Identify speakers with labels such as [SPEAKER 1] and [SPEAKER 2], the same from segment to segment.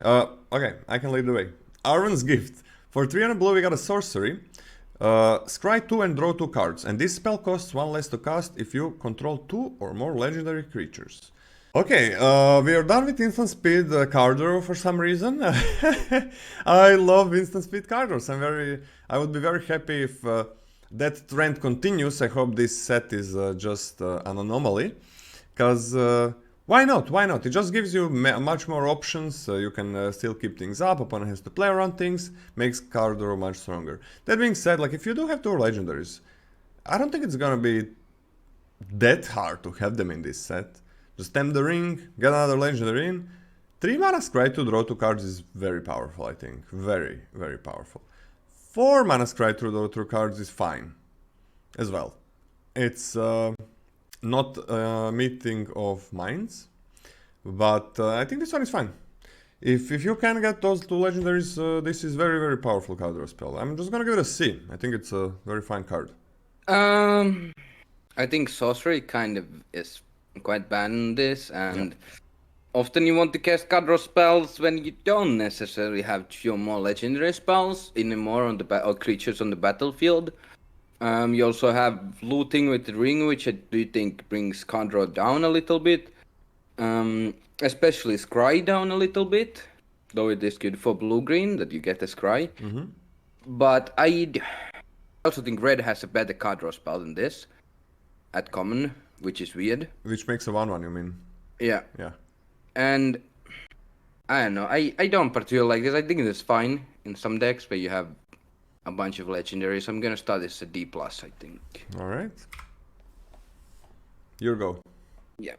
[SPEAKER 1] Okay, I can lead the way. Arwen's Gift. For 300 blue we got a sorcery. Scry 2 and draw 2 cards. And this spell costs 1 less to cast if you control 2 or more legendary creatures. Okay, we are done with instant speed card draw for some reason. I love instant speed card draws. I would be very happy if that trend continues. I hope this set is just an anomaly. Because why not? Why not? It just gives you much more options. You can still keep things up. Opponent has to play around things. Makes card draw much stronger. That being said, like if you do have 2 legendaries, I don't think it's gonna be that hard to have them in this set. Just tempt the ring, get another legendary in. 3 mana scry to draw 2 cards is very powerful, I think. Very, very powerful. 4 mana scry to draw 2 cards is fine as well. It's not a meeting of minds, but I think this one is fine. If you can get those 2 legendaries, this is very, very powerful card draw spell. I'm just gonna give it a C. I think it's a very fine card.
[SPEAKER 2] I think sorcery kind of is quite bad in this, and often you want to cast card draw spells when you don't necessarily have 2 or more legendary spells anymore on the or creatures on the battlefield. You also have looting with the ring, which I do think brings card draw down a little bit, especially scry down a little bit, though it is good for blue-green that you get a scry. But I also think red has a better card draw spell than this at common, which is weird.
[SPEAKER 1] Which makes a 1/1, you mean?
[SPEAKER 2] Yeah.
[SPEAKER 1] Yeah.
[SPEAKER 2] And I don't know, I don't particularly like this. I think it's fine in some decks where you have a bunch of legendaries. I'm gonna start this at D+, I think.
[SPEAKER 1] Alright. Your go.
[SPEAKER 2] Yeah.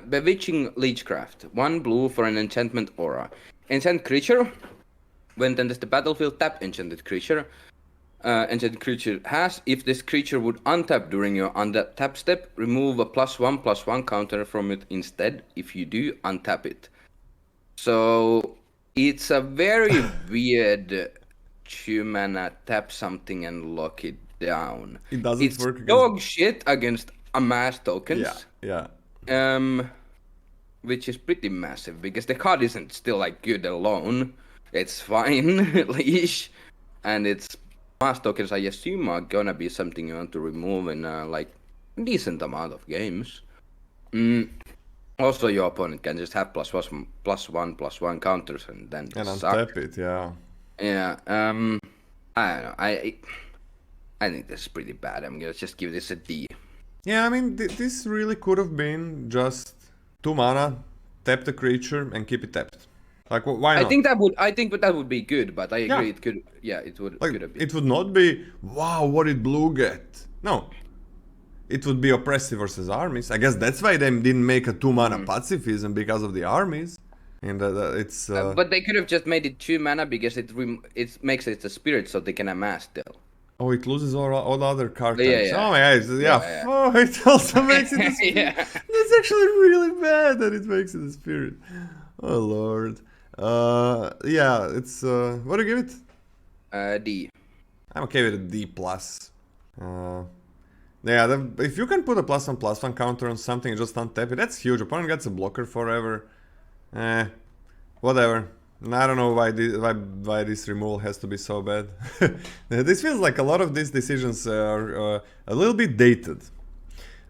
[SPEAKER 2] Bewitching Leechcraft. 1 blue for an enchantment aura. Enchant creature. When it enters the battlefield, tap enchanted creature. Enchanted creature has, if this creature would untap during your untap step, remove a +1/+1 counter from it instead. If you do, untap it. So it's a very weird 2 mana tap something and lock it down.
[SPEAKER 1] It doesn't work
[SPEAKER 2] against dog shit against amass tokens.
[SPEAKER 1] Yeah.
[SPEAKER 2] Which is pretty massive because the card isn't still like good alone. It's fine, leash, and it's mass tokens. I assume are gonna be something you want to remove in like decent amount of games. Also, your opponent can just have +1/+1 counters and then
[SPEAKER 1] untap it. Yeah.
[SPEAKER 2] Yeah. I don't know. I think this is pretty bad. I'm gonna just give this a D.
[SPEAKER 1] Yeah, I mean this really could have been just 2 mana, tap the creature and keep it tapped. Like why not?
[SPEAKER 2] I think that would be good, but I agree it could. Yeah, it would.
[SPEAKER 1] Like,
[SPEAKER 2] could have been.
[SPEAKER 1] it would not be wow. What did blue get? No, it would be oppressive versus armies. I guess that's why they didn't make a 2 mana pacifism because of the armies. And it's.
[SPEAKER 2] But they could have just made it 2 mana because it makes it a spirit, so they can amass still.
[SPEAKER 1] Oh, it loses all the other card types.
[SPEAKER 2] Yeah.
[SPEAKER 1] Oh my god, yeah. Oh, it also makes it a spirit. That's actually really bad that it makes it a spirit. Oh lord. Yeah, it's what do you give
[SPEAKER 2] it? D.
[SPEAKER 1] I'm okay with a D+. Yeah, if you can put a +1/+1 counter on something and just untap it, that's huge. Opponent gets a blocker forever. Whatever. I don't know why this removal has to be so bad. This feels like a lot of these decisions are a little bit dated.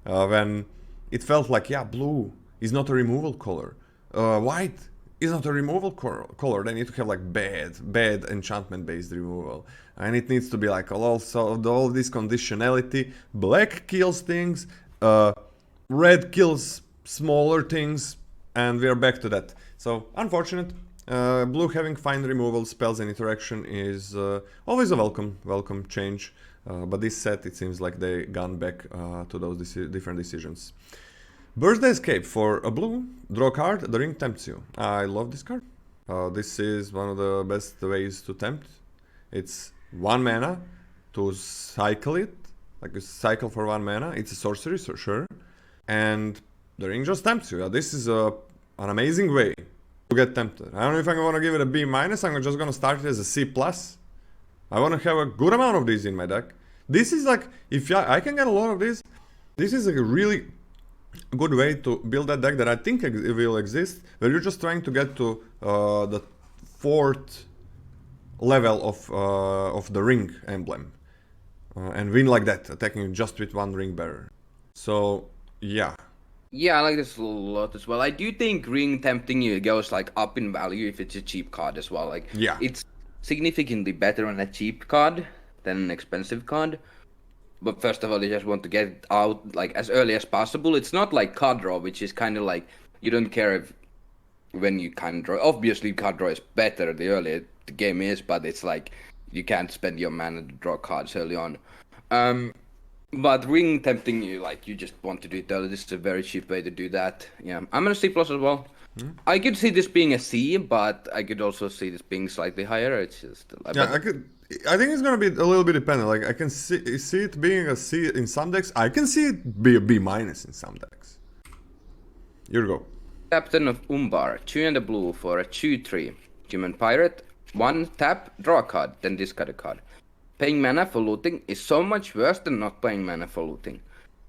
[SPEAKER 1] When it felt like, yeah, blue is not a removal color. White is not a removal color. They need to have like bad enchantment-based removal. And it needs to be like all this conditionality. Black kills things, red kills smaller things, and we are back to that. So, unfortunate. Blue having fine removal spells and interaction is always a welcome change. But this set, it seems like they gone back to those different decisions. Birthday Escape for a blue, draw a card, the ring tempts you. I love this card. This is one of the best ways to tempt. It's 1 mana to cycle it, like a cycle for 1 mana. It's a sorcery, so sure. And the ring just tempts you. This is an amazing way to get tempted. I don't know if I'm going to give it a B-. I'm just going to start it as a C+. I want to have a good amount of these in my deck. This is like, if I can get a lot of these, this is a really good way to build that deck that I think will exist, where you're just trying to get to the 4th level of the ring emblem. And win like that, attacking just with 1 ring bearer. So, yeah.
[SPEAKER 2] Yeah, I like this a lot as well. I do think Ring Tempting You goes like up in value if it's a cheap card as well. Like,
[SPEAKER 1] Yeah.
[SPEAKER 2] it's significantly better on a cheap card than an expensive card. But first of all, you just want to get it out like as early as possible. It's not like card draw, which is kind of like you don't care if when you can draw. Obviously, card draw is better the earlier the game is, but it's like you can't spend your mana to draw cards early on. But Ring Tempting You, like you just want to do it early. This is a very cheap way to do that. Yeah, I'm gonna C plus as well. I could see this being a C, but I could also see this being slightly higher. It's just
[SPEAKER 1] Yeah, I think it's gonna be a little bit dependent. Like I can see it being a C in some decks. I can see it be a B minus in some decks. Here we go.
[SPEAKER 2] Captain of Umbar, 2 and a blue for a 2/3 human pirate. 1 tap, draw a card, then discard a card. Paying mana for looting is so much worse than not paying mana for looting.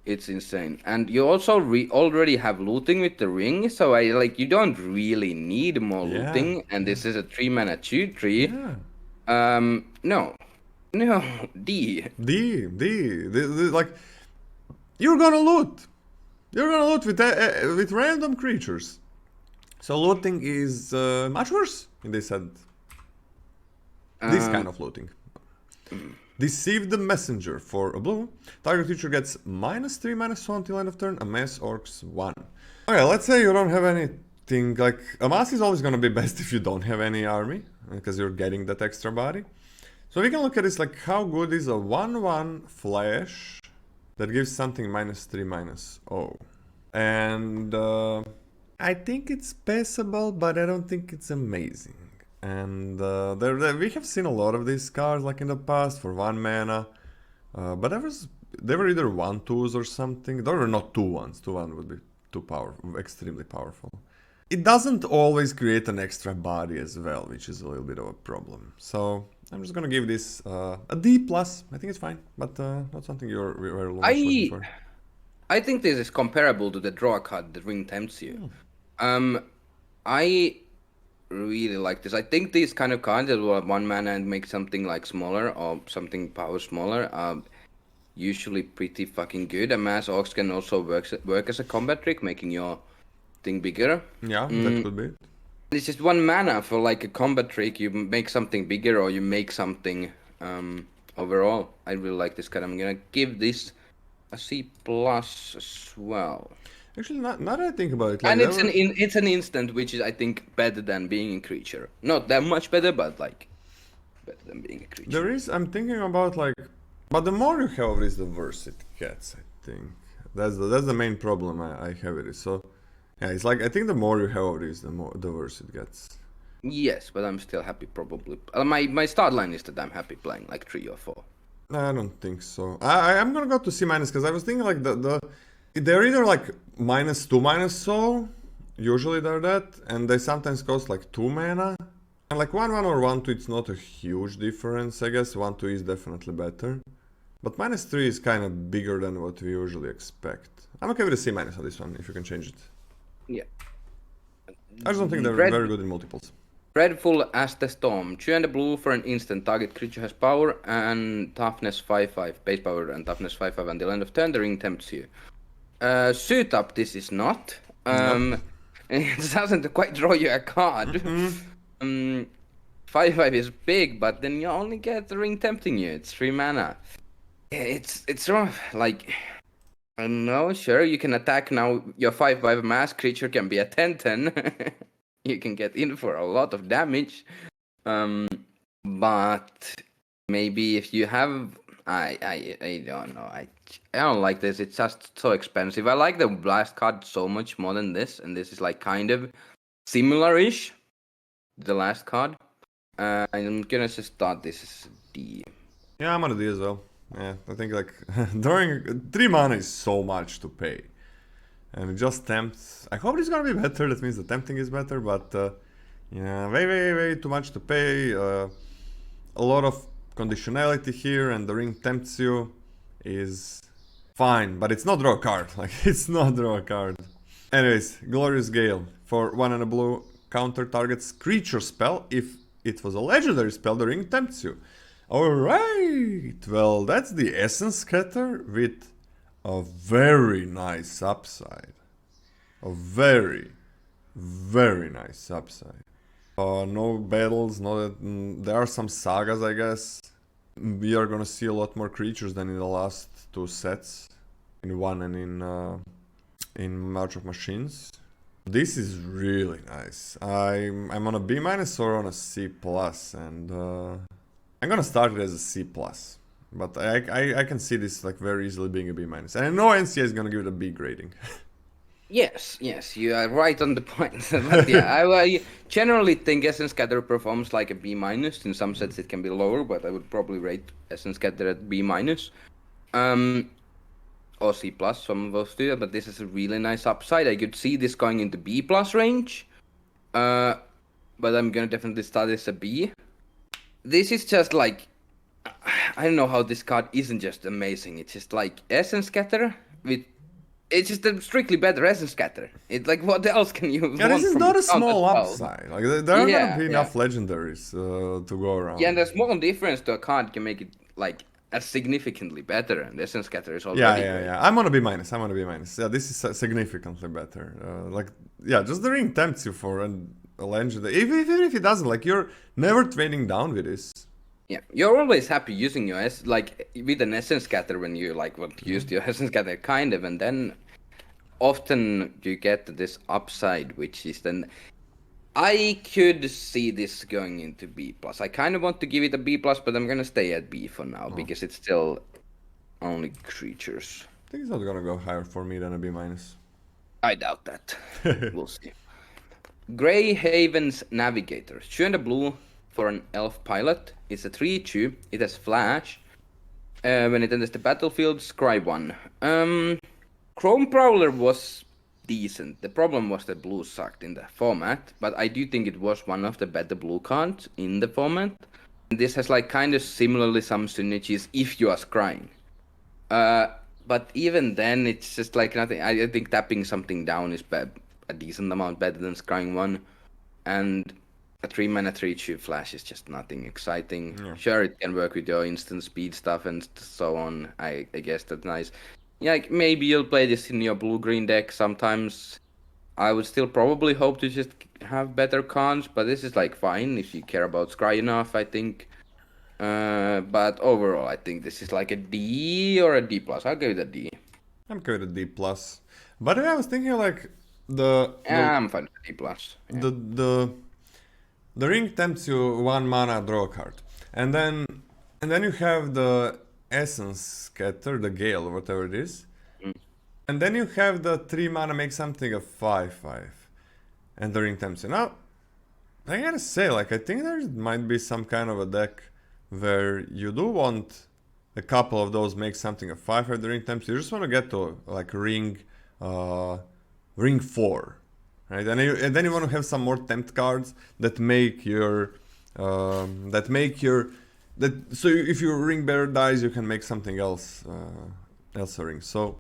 [SPEAKER 2] It's insane. And you also already have looting with the ring, so you don't really need more looting. And this is a 3 mana 2/3.
[SPEAKER 1] Yeah.
[SPEAKER 2] No, D.
[SPEAKER 1] Like you're gonna loot. You're gonna loot with random creatures. So looting is much worse in this set. This kind of looting. Deceive the Messenger for a blue. Target creature gets -3/-2 until end of turn. Amass Orcs 1. Okay, let's say you don't have anything. Like, Amass is always gonna be best if you don't have any army, because you're getting that extra body. So we can look at this like how good is a 1/1 flash that gives something -3/-0. And I think it's passable, but I don't think it's amazing. And we have seen a lot of these cards like in the past for 1 mana, but they were either 1/2s or something. They were not 2/1s. 2/1 would be too powerful, extremely powerful. It doesn't always create an extra body as well, which is a little bit of a problem. So I'm just gonna give this a D plus. I think it's fine, but not something you're very much looking for.
[SPEAKER 2] I think this is comparable to the draw card that Ring Tempts You. I really like this. I think these kind of cards that will have 1 mana and make something like smaller or something power smaller are usually pretty fucking good. And Mass Orcs can also work as a combat trick, making your thing bigger.
[SPEAKER 1] Yeah, that could be it.
[SPEAKER 2] It's just 1 mana for like a combat trick. You make something bigger or you make something overall. I really like this card. I'm gonna give this a C plus as well.
[SPEAKER 1] Actually, not that I think about it. Like,
[SPEAKER 2] and it's an instant, which is I think better than being a creature. Not that much better, but like better than being a creature.
[SPEAKER 1] I'm thinking about like, but the more you have of this, the worse it gets. I think that's the main problem I have with it. So yeah, it's like I think the more you have of this, the worse it gets.
[SPEAKER 2] Yes, but I'm still happy. Probably my start line is that I'm happy playing like 3 or 4.
[SPEAKER 1] I don't think so. I'm gonna go to C minus because I was thinking like they're either like -2 so usually they're that, and they sometimes cost like 2 mana. And like 1/1 or 1/2, it's not a huge difference, I guess. 1/2 is definitely better. But -3 is kind of bigger than what we usually expect. I'm okay with a C minus on this one, if you can change it.
[SPEAKER 2] Yeah.
[SPEAKER 1] I just don't think they're very good in multiples.
[SPEAKER 2] Dreadful as the Storm. 2 and a blue for an instant. Target creature has power and toughness 5/5. Base power and toughness 5/5 until end of turn. The ring tempts you. Suit up, this is not. It doesn't quite draw you a card. 5/5 is big, but then you only get the ring tempting you. It's 3 mana. It's rough. Like, I don't know. Sure, you can attack now. Your 5/5 mass creature can be a 10/10. You can get in for a lot of damage. But maybe if you have, I don't know. I don't like this. It's just so expensive. I like the blast card so much more than this, and this is like kind of similar-ish. The last card. I'm gonna just start this as D.
[SPEAKER 1] Yeah, I'm gonna D as well. Yeah, I think like drawing 3 mana is so much to pay. And it just tempts. I hope it's gonna be better. That means the tempting is better, but yeah, way too much to pay. A lot of conditionality here, and the ring tempts you is fine, but it's not draw a card. Like, it's not draw a card. Anyways, Glorious Gale for 1 and a blue. Counter targets creature spell if it was a legendary spell, the Ring Tempts You. Alright, well, that's the Essence Scatter with a very nice upside. A very, very nice upside. No battles, there are some sagas, I guess. We are gonna see a lot more creatures than in the last two sets. In 1 and in March of Machines. This is really nice. I'm on a B- or on a C+, and I'm gonna start it as a C+. But I can see this like very easily being a B-. And I know NCA is gonna give it a B grading.
[SPEAKER 2] Yes, you are right on the point. But yeah, I generally think Essence Scatter performs like a B-. In some sets it can be lower, but I would probably rate Essence Scatter at B-. Or C+, some of those two, but this is a really nice upside. I could see this going into B+ range. But I'm gonna definitely start this a B. This is just like, I don't know how this card isn't just amazing. It's just like Essence Scatter with, it's just a strictly better Essence Scatter. It's like, what else can you
[SPEAKER 1] Yeah,
[SPEAKER 2] want
[SPEAKER 1] this is
[SPEAKER 2] from
[SPEAKER 1] not a
[SPEAKER 2] the count
[SPEAKER 1] small
[SPEAKER 2] as well?
[SPEAKER 1] upside. Like there are gonna be enough legendaries to go around.
[SPEAKER 2] Yeah, and the small difference to a card can make it like a significantly better, and the Essence Scatter is already great.
[SPEAKER 1] I'm on a B-. Yeah, this is significantly better. Just the Ring Tempts You for a legendary. Even if it doesn't, like, you're never trading down with this.
[SPEAKER 2] Yeah, you're always happy using your with an Essence Scatter when you like want to use your Essence Scatter kind of, and then often you get this upside, which is then I could see this going into B+. I kind of want to give it a B+, but I'm gonna stay at B for now because it's still only creatures.
[SPEAKER 1] I think it's not gonna go higher for me than a B-.
[SPEAKER 2] I doubt that. We'll see. Grey Haven's Navigator. 2 and a blue for an elf pilot. It's a 3/2. It has flash. When it enters the battlefield, scry 1. Chrome Prowler was decent. The problem was that blue sucked in the format, but I do think it was one of the better blue cards in the format. And this has like kind of similarly some synergies if you are scrying. But even then, it's just like nothing. I think tapping something down is a decent amount better than scrying 1. And a 3-mana 3/2 flash is just nothing exciting. Yeah. Sure, it can work with your instant speed stuff and so on. I guess that's nice. Yeah, like maybe you'll play this in your blue-green deck sometimes. I would still probably hope to just have better cons, but this is like fine if you care about scry enough, I think. But overall, I think this is like a D or a D+. I'll give it a D.
[SPEAKER 1] I'm going with a D+. But I was thinking like
[SPEAKER 2] I'm fine with a D+.
[SPEAKER 1] Yeah. The Ring Tempts You 1 mana, draw a card. And then you have the Essence Scatter, the Gale, or whatever it is. And then you have the 3 mana, make something a 5/5. And the Ring Tempts You. Now, I gotta say, like, I think there might be some kind of a deck where you do want a couple of those make something a 5/5, the Ring Tempts You. You just want to get to, like, ring 4. Right? And then you want to have some more tempt cards that make your so if your ring bearer dies, you can make something else a ring. So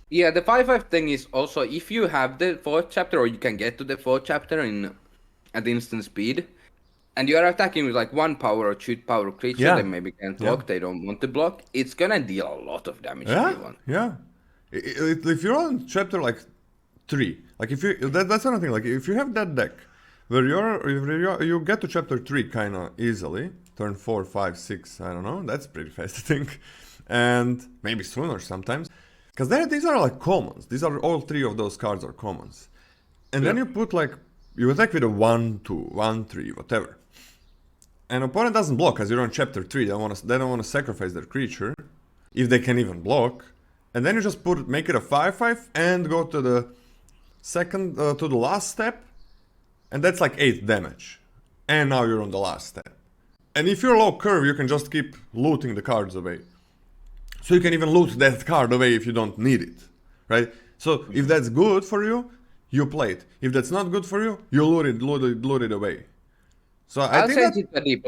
[SPEAKER 2] yeah, the 5/5 thing is also if you have the 4th chapter, or you can get to the 4th chapter at instant speed, and you are attacking with like 1 power or 2 power creature, they maybe can't block, they don't want to block, it's gonna deal a lot of damage to you.
[SPEAKER 1] If you're on chapter like 3, like if you that's another thing, like if you have that deck where you get to chapter 3 kind of easily, turn 4, 5, 6, I don't know, that's pretty fast I think, and maybe sooner sometimes, because these are like commons. These are all 3 of those cards are commons, and then you put like you attack with a 1/2, 1/3, whatever, and opponent doesn't block because you're on chapter 3. They don't want to sacrifice their creature if they can even block, and then you just make it a 5/5 and go to the second to the last step, and that's like 8 damage, and now you're on the last step. And if you're low curve, you can just keep looting the cards away. So you can even loot that card away if you don't need it, right? So if that's good for you, you play it. If that's not good for you, you loot it away. So
[SPEAKER 2] I'll change it to a D+.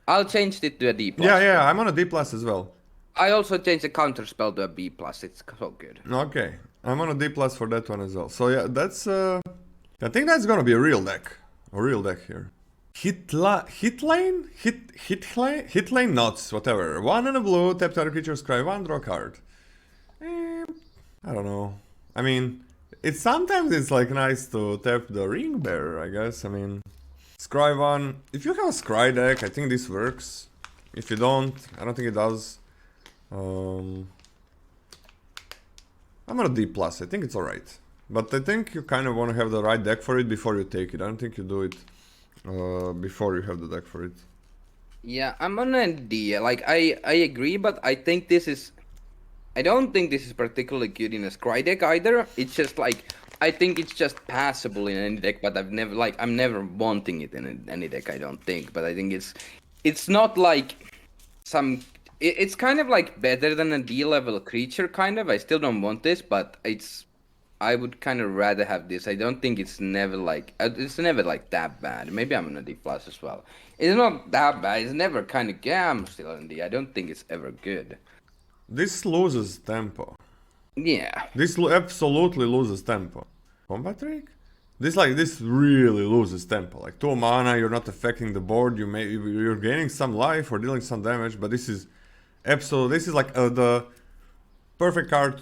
[SPEAKER 2] I'll change it to a D+.
[SPEAKER 1] Yeah, I'm on a D+ as well.
[SPEAKER 2] I also changed the counter spell to a B+. It's so good.
[SPEAKER 1] Okay, I'm on a D+ for that one as well. So yeah, that's I think that's gonna be a real deck here. Hit lane knots, whatever. 1 and a blue, tap to other creatures, cry 1, draw a card. I don't know. I mean, sometimes it's like nice to tap the ring bearer, I guess. I mean, scry 1. If you have a scry deck, I think this works. If you don't, I don't think it does. I'm on a D+, I think it's alright. But I think you kind of want to have the right deck for it before you take it. I don't think you do it before you have the deck for it.
[SPEAKER 2] Yeah, I'm on a D. Like, I agree, but I think this is... I don't think this is particularly good in a scry deck either. It's just like... I think it's just passable in any deck, but I'm never wanting it in any deck, I don't think. But I think it's not like some... It's kind of like better than a D-level creature, kind of. I still don't want this, but I would kind of rather have this. I don't think it's never like that bad. Maybe I'm on a D+ as well. It's not that bad. It's never kind of... Yeah, I'm still on D. I don't think it's ever good.
[SPEAKER 1] This loses tempo.
[SPEAKER 2] Yeah.
[SPEAKER 1] This absolutely loses tempo. Combat trick? This really loses tempo. Like 2 mana, you're not affecting the board. You're gaining some life or dealing some damage, but this is absolutely... This is like the perfect card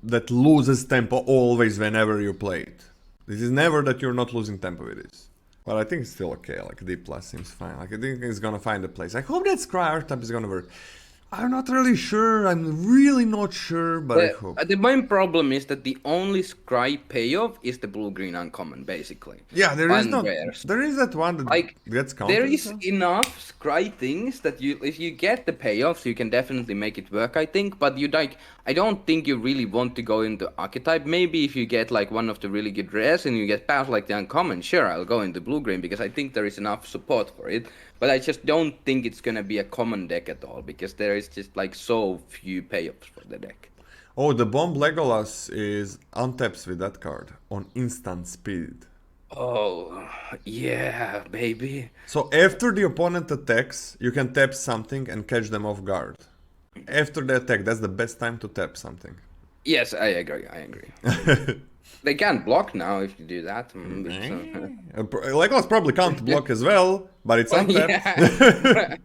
[SPEAKER 1] that loses tempo always whenever you play it. This is never that you're not losing tempo with this. But I think it's still okay, like D+ seems fine. Like I think it's gonna find a place. I hope that Scry archetype is gonna work. I'm not really sure, I'm really not sure, but I hope.
[SPEAKER 2] The main problem is that the only scry payoff is the blue-green uncommon, basically.
[SPEAKER 1] Yeah, there is that one that gets counted.
[SPEAKER 2] There is enough scry things that if you get the payoffs, you can definitely make it work, I think, but I don't think you really want to go into archetype. Maybe if you get like one of the really good rares and you get past like the uncommon, sure, I'll go into blue-green because I think there is enough support for it. But I just don't think it's gonna be a common deck at all because there is just like so few payoffs for the deck.
[SPEAKER 1] Oh, the Bomb Legolas is untaps with that card on instant speed.
[SPEAKER 2] Oh, yeah, baby.
[SPEAKER 1] So after the opponent attacks, you can tap something and catch them off guard. After the attack, that's the best time to tap something.
[SPEAKER 2] Yes, I agree. They can't block now if you do that.
[SPEAKER 1] Legolas probably can't block as well, but it's untapped.
[SPEAKER 2] Yeah.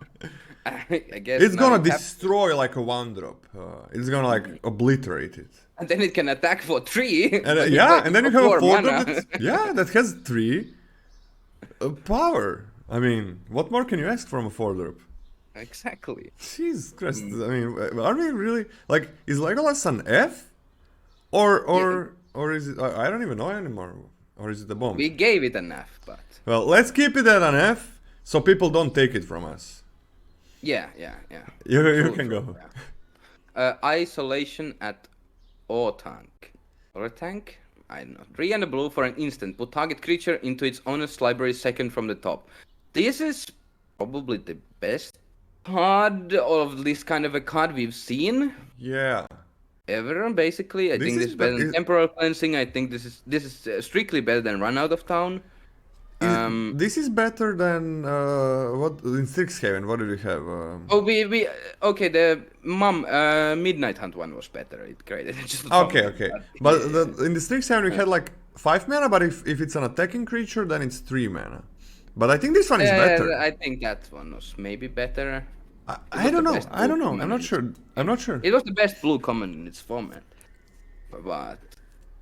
[SPEAKER 2] I guess
[SPEAKER 1] it's gonna destroy like a 1-drop. It's gonna like obliterate it.
[SPEAKER 2] And then it can attack for 3.
[SPEAKER 1] And, yeah, and then you have a 4-drop that has 3 power. I mean, what more can you ask from a 4-drop?
[SPEAKER 2] Exactly.
[SPEAKER 1] Jesus Christ. I mean, are we really... Like, is Legolas an F? Or is it... I don't even know anymore. Or is it a bomb?
[SPEAKER 2] We gave it an F, but...
[SPEAKER 1] Well, let's keep it at an F, so people don't take it from us.
[SPEAKER 2] Yeah.
[SPEAKER 1] You can go.
[SPEAKER 2] Yeah. Isolation at O-tank. Or a tank? I don't know. 3 and a blue for an instant. Put target creature into its owner's library second from the top. This is probably the best card of this kind of a card we've seen.
[SPEAKER 1] Yeah.
[SPEAKER 2] Ever, basically. I think this is better than Temporal Cleansing. I think this is strictly better than Run Out of Town.
[SPEAKER 1] This is better than what in Strixhaven? What did we have?
[SPEAKER 2] Okay. The Midnight Hunt one was better. It created just
[SPEAKER 1] okay. But in the Strixhaven we had like 5 mana, but if it's an attacking creature, then it's 3 mana. But I think this one is better.
[SPEAKER 2] I think that one was maybe better.
[SPEAKER 1] I don't know. I'm not sure.
[SPEAKER 2] It was the best blue common in its format. But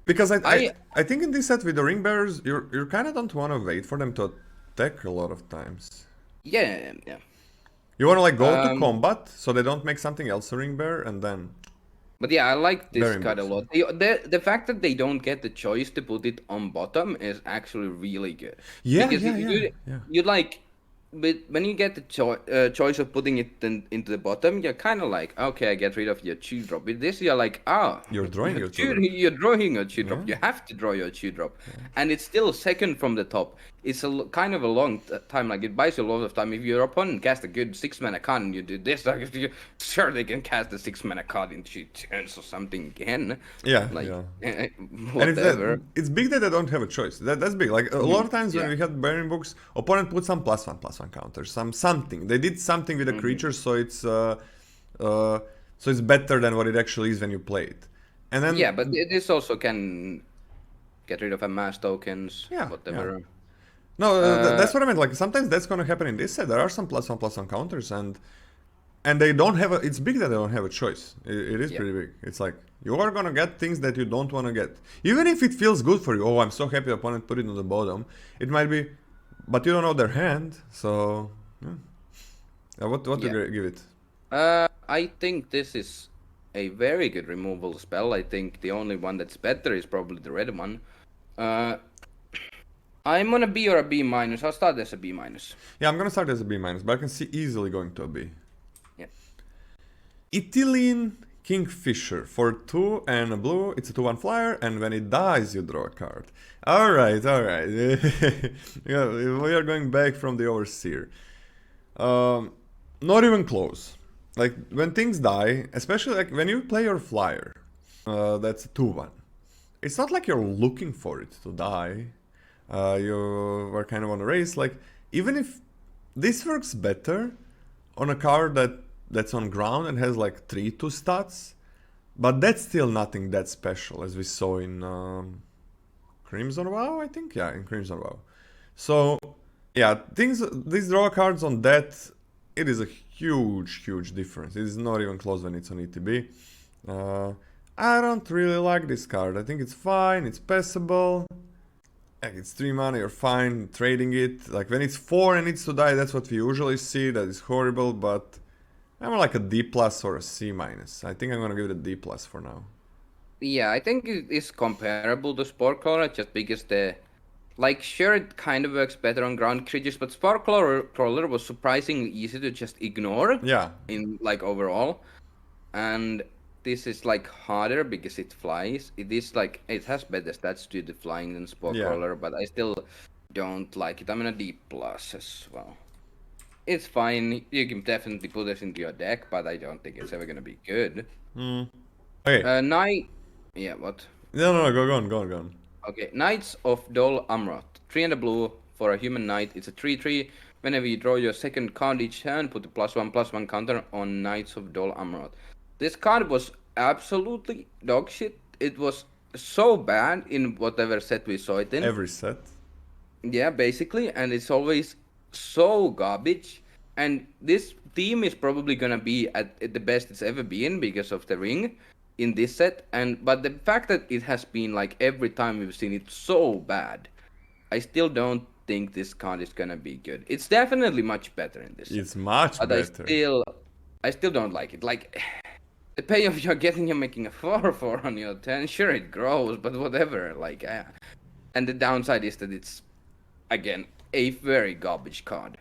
[SPEAKER 1] because I think in this set with the ring bearers, you kind of don't want to wait for them to attack a lot of times.
[SPEAKER 2] Yeah.
[SPEAKER 1] You want to like go to combat so they don't make something else a ring bearer and then.
[SPEAKER 2] But yeah, I like this card a lot. The fact that they don't get the choice to put it on bottom is actually really good.
[SPEAKER 1] Yeah,
[SPEAKER 2] because you like. But when you get the choice of putting it into the bottom, you're kind of like, okay, I get rid of your 2-drop. With this, you're like,
[SPEAKER 1] you're drawing your 2-drop.
[SPEAKER 2] You're drawing your 2-drop. Yeah. You have to draw your 2-drop. Yeah. And it's still second from the top. It's kind of a long time. Like, it buys you a lot of time. If your opponent casts a good 6-mana card and you do this, like, sure, they can cast the 6-mana card in 2 turns or something again.
[SPEAKER 1] Yeah,
[SPEAKER 2] whatever.
[SPEAKER 1] And it's big that they don't have a choice. That's big. Like, a lot of times when we had Burning Books, opponent put some +1/+1 counters, something. They did something with the creature, so it's better than what it actually is when you play it. And then
[SPEAKER 2] but this also can get rid of mass tokens, whatever.
[SPEAKER 1] Yeah. No,
[SPEAKER 2] Uh,
[SPEAKER 1] that's what I meant. Like sometimes that's gonna happen in this set. There are some +1/+1 counters, and they don't have a. It's big that they don't have a choice. It is
[SPEAKER 2] yeah,
[SPEAKER 1] pretty big. It's like you are gonna get things that you don't want to get, even if it feels good for you. Oh, I'm so happy the opponent put it on the bottom. It might be, but you don't know their hand, so yeah. What do
[SPEAKER 2] yeah.
[SPEAKER 1] you give it?
[SPEAKER 2] I think this is a very good removal spell. I think the only one that's better is probably the red one. Uh, I'm on a B or a B minus. I'll start as a B minus.
[SPEAKER 1] Yeah, I'm gonna start as a B minus, but I can see easily going to a B.
[SPEAKER 2] Yeah.
[SPEAKER 1] Ithilien Kingfisher for 2 and a blue. It's a 2/1 flyer, and when it dies, you draw a card. Alright, alright. Yeah, we are going back from the Overseer. Not even close. Like, when things die, especially like when you play your flyer, that's a 2/1. It's not like you're looking for it to die. You were kind of on a race. Like, even if this works better on a card that's on ground and has like 3/2 stats, but that's still nothing that special, as we saw in Crimson WoW, I think. Yeah, in Crimson WoW. So yeah, these draw cards on that, it is a huge difference. It is not even close when it's on ETB. I don't really like this card. I think it's fine. It's passable. Like, it's 3 mana, you're fine trading it. Like, when it's 4 and needs to die, that's what we usually see. That is horrible, but I'm like a D plus or a C minus. I think I'm gonna give it a D plus for now.
[SPEAKER 2] Yeah, I think it is comparable to Spore Crawler just because sure, it kind of works better on ground creatures, but Spore Crawler was surprisingly easy to just ignore
[SPEAKER 1] Yeah,
[SPEAKER 2] in like overall. And this is like harder because it flies. It is like it has better stats to the flying than Spore
[SPEAKER 1] yeah.
[SPEAKER 2] Crawler, but I still don't like it. I'm in a D plus as well. It's fine. You can definitely put this into your deck, but I don't think it's ever gonna be good.
[SPEAKER 1] Okay.
[SPEAKER 2] Knight. Yeah, what?
[SPEAKER 1] No, go on.
[SPEAKER 2] Okay, Knights of Dol Amroth. 3 and a blue for a human knight. It's a 3/3. Whenever you draw your second card each turn, put a +1/+1 counter on Knights of Dol Amroth. This card was absolutely dog shit. It was so bad in whatever set we saw it in.
[SPEAKER 1] Every set.
[SPEAKER 2] Yeah, basically, and it's always so garbage. And this team is probably gonna be at the best it's ever been because of the ring in this set. But the fact that it has been like every time we've seen it so bad, I still don't think this card is gonna be good. It's definitely much better in this set,
[SPEAKER 1] It's much
[SPEAKER 2] but
[SPEAKER 1] better.
[SPEAKER 2] I still don't like it. Like the payoff you're getting, you're making a 4/4 on your turn. Sure, it grows, but whatever. Like, and the downside is that it's again a very garbage card.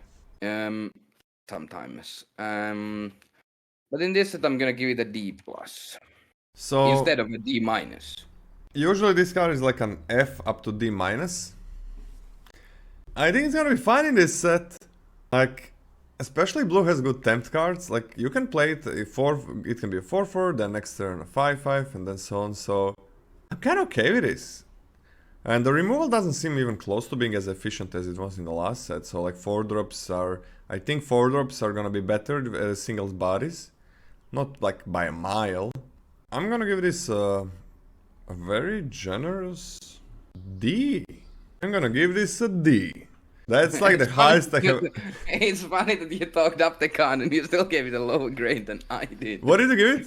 [SPEAKER 2] Sometimes. But in this set, I'm gonna give it a D plus
[SPEAKER 1] So
[SPEAKER 2] instead of a D minus.
[SPEAKER 1] usually this card is like an F up to D minus. I think it's gonna be fine in this set. Like, especially blue has good tempt cards. Like, you can play it it can be a 4/4, then next turn a 5/5, and then so on. So I'm kind of okay with this. And the removal doesn't seem even close to being as efficient as it was in the last set. So like I think 4-drops are gonna be better as singles bodies. Not like by a mile. I'm gonna give this a very generous D. I'm gonna give this a D. That's like the highest I have.
[SPEAKER 2] It's funny that you talked up the card and you still gave it a lower grade than I did.
[SPEAKER 1] What did you give it?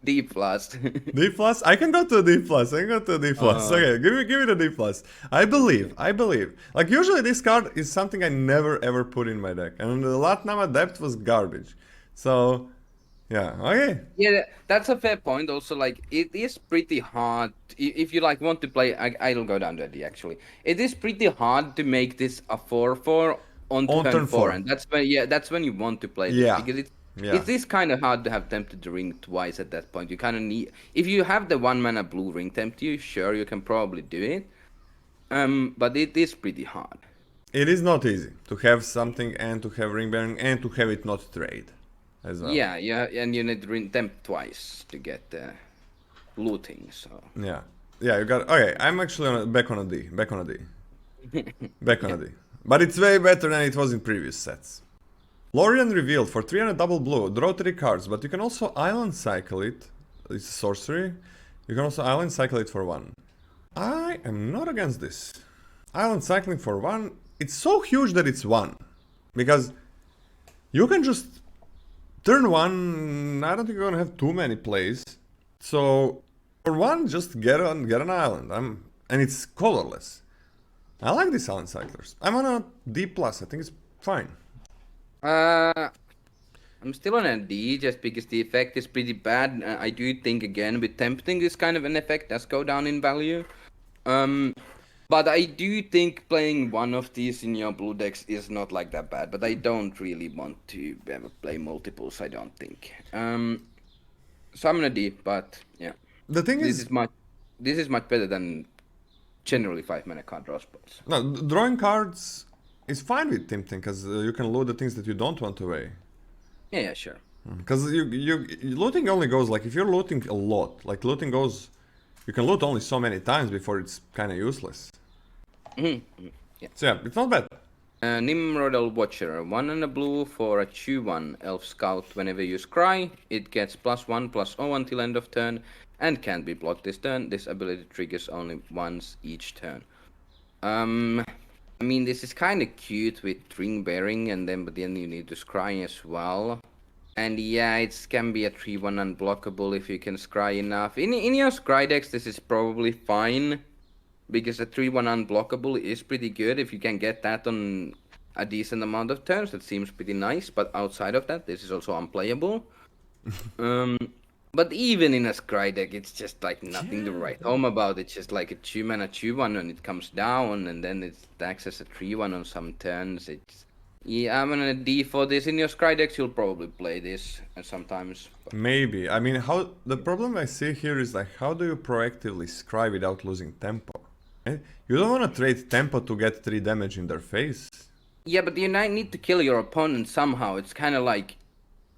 [SPEAKER 2] D plus.
[SPEAKER 1] D plus? I can go to a D plus. I can go to a D plus. Okay, give it a D plus. I believe. Like, usually this card is something I never ever put in my deck, and the Latnama Depth was garbage. So yeah, okay.
[SPEAKER 2] Yeah, that's a fair point. Also, like it is pretty hard if you like want to play. I'll go down to D actually. It is pretty hard to make this a 4/4 on turn 4, and that's when you want to play this because it is kind of hard to have tempted the ring twice at that point. You kind of need if you have the 1 mana blue ring tempt you, sure you can probably do it. But it is pretty hard.
[SPEAKER 1] It is not easy to have something and to have ring bearing and to have it not trade as well.
[SPEAKER 2] Yeah, and you need ring tempt twice to get looting. So
[SPEAKER 1] yeah, you got. Okay, I'm actually back on a D. Back on a D. But it's way better than it was in previous sets. Lorien Revealed for 300 double blue. Draw 3 cards, but you can also island cycle it. It's a sorcery. You can also island cycle it for 1. I am not against this. Island cycling for 1 it's so huge that it's 1. Because you can just turn 1, I don't think you're gonna have too many plays. So for 1, just get an island. And it's colorless. I like these island cyclers. I'm on a D+, I think it's fine.
[SPEAKER 2] I'm still on a D just because the effect is pretty bad. I do think again with tempting this kind of an effect does go down in value. But I do think playing one of these in your blue decks is not like that bad. But I don't really want to ever play multiples. I don't think. So I'm on a D, but yeah.
[SPEAKER 1] The thing
[SPEAKER 2] This
[SPEAKER 1] is,
[SPEAKER 2] is much better than generally 5-mana card draw spells.
[SPEAKER 1] no, drawing cards is fine with tempting because you can load the things that you don't want away.
[SPEAKER 2] Yeah, sure.
[SPEAKER 1] Because looting only goes like if you're looting a lot, like looting goes, you can loot only so many times before it's kind of useless.
[SPEAKER 2] Yeah.
[SPEAKER 1] So yeah, it's not bad.
[SPEAKER 2] Nimrodal Watcher, 1 and a blue for a 2/1 Elf Scout. Whenever you scry, it gets +1/+0 until end of turn and can't be blocked this turn. This ability triggers only once each turn. I mean, this is kind of cute with ring bearing, but then you need to scry as well. And yeah, it can be a 3/1 unblockable if you can scry enough. In your scry decks, this is probably fine, because a 3/1 unblockable is pretty good. If you can get that on a decent amount of turns, that seems pretty nice. But outside of that, this is also unplayable. But even in a scry deck, it's just like nothing to write home about. It's just like a 2-mana 2/1 and it comes down, and then it stacks as a 3/1 on some turns. Yeah, I'm on a D for this. In your scry decks, you'll probably play this sometimes.
[SPEAKER 1] Maybe. I mean, how the problem I see here is like, how do you proactively scry without losing tempo? Right? You don't want to trade tempo to get 3 damage in their face.
[SPEAKER 2] Yeah, but you need to kill your opponent somehow. It's kind of like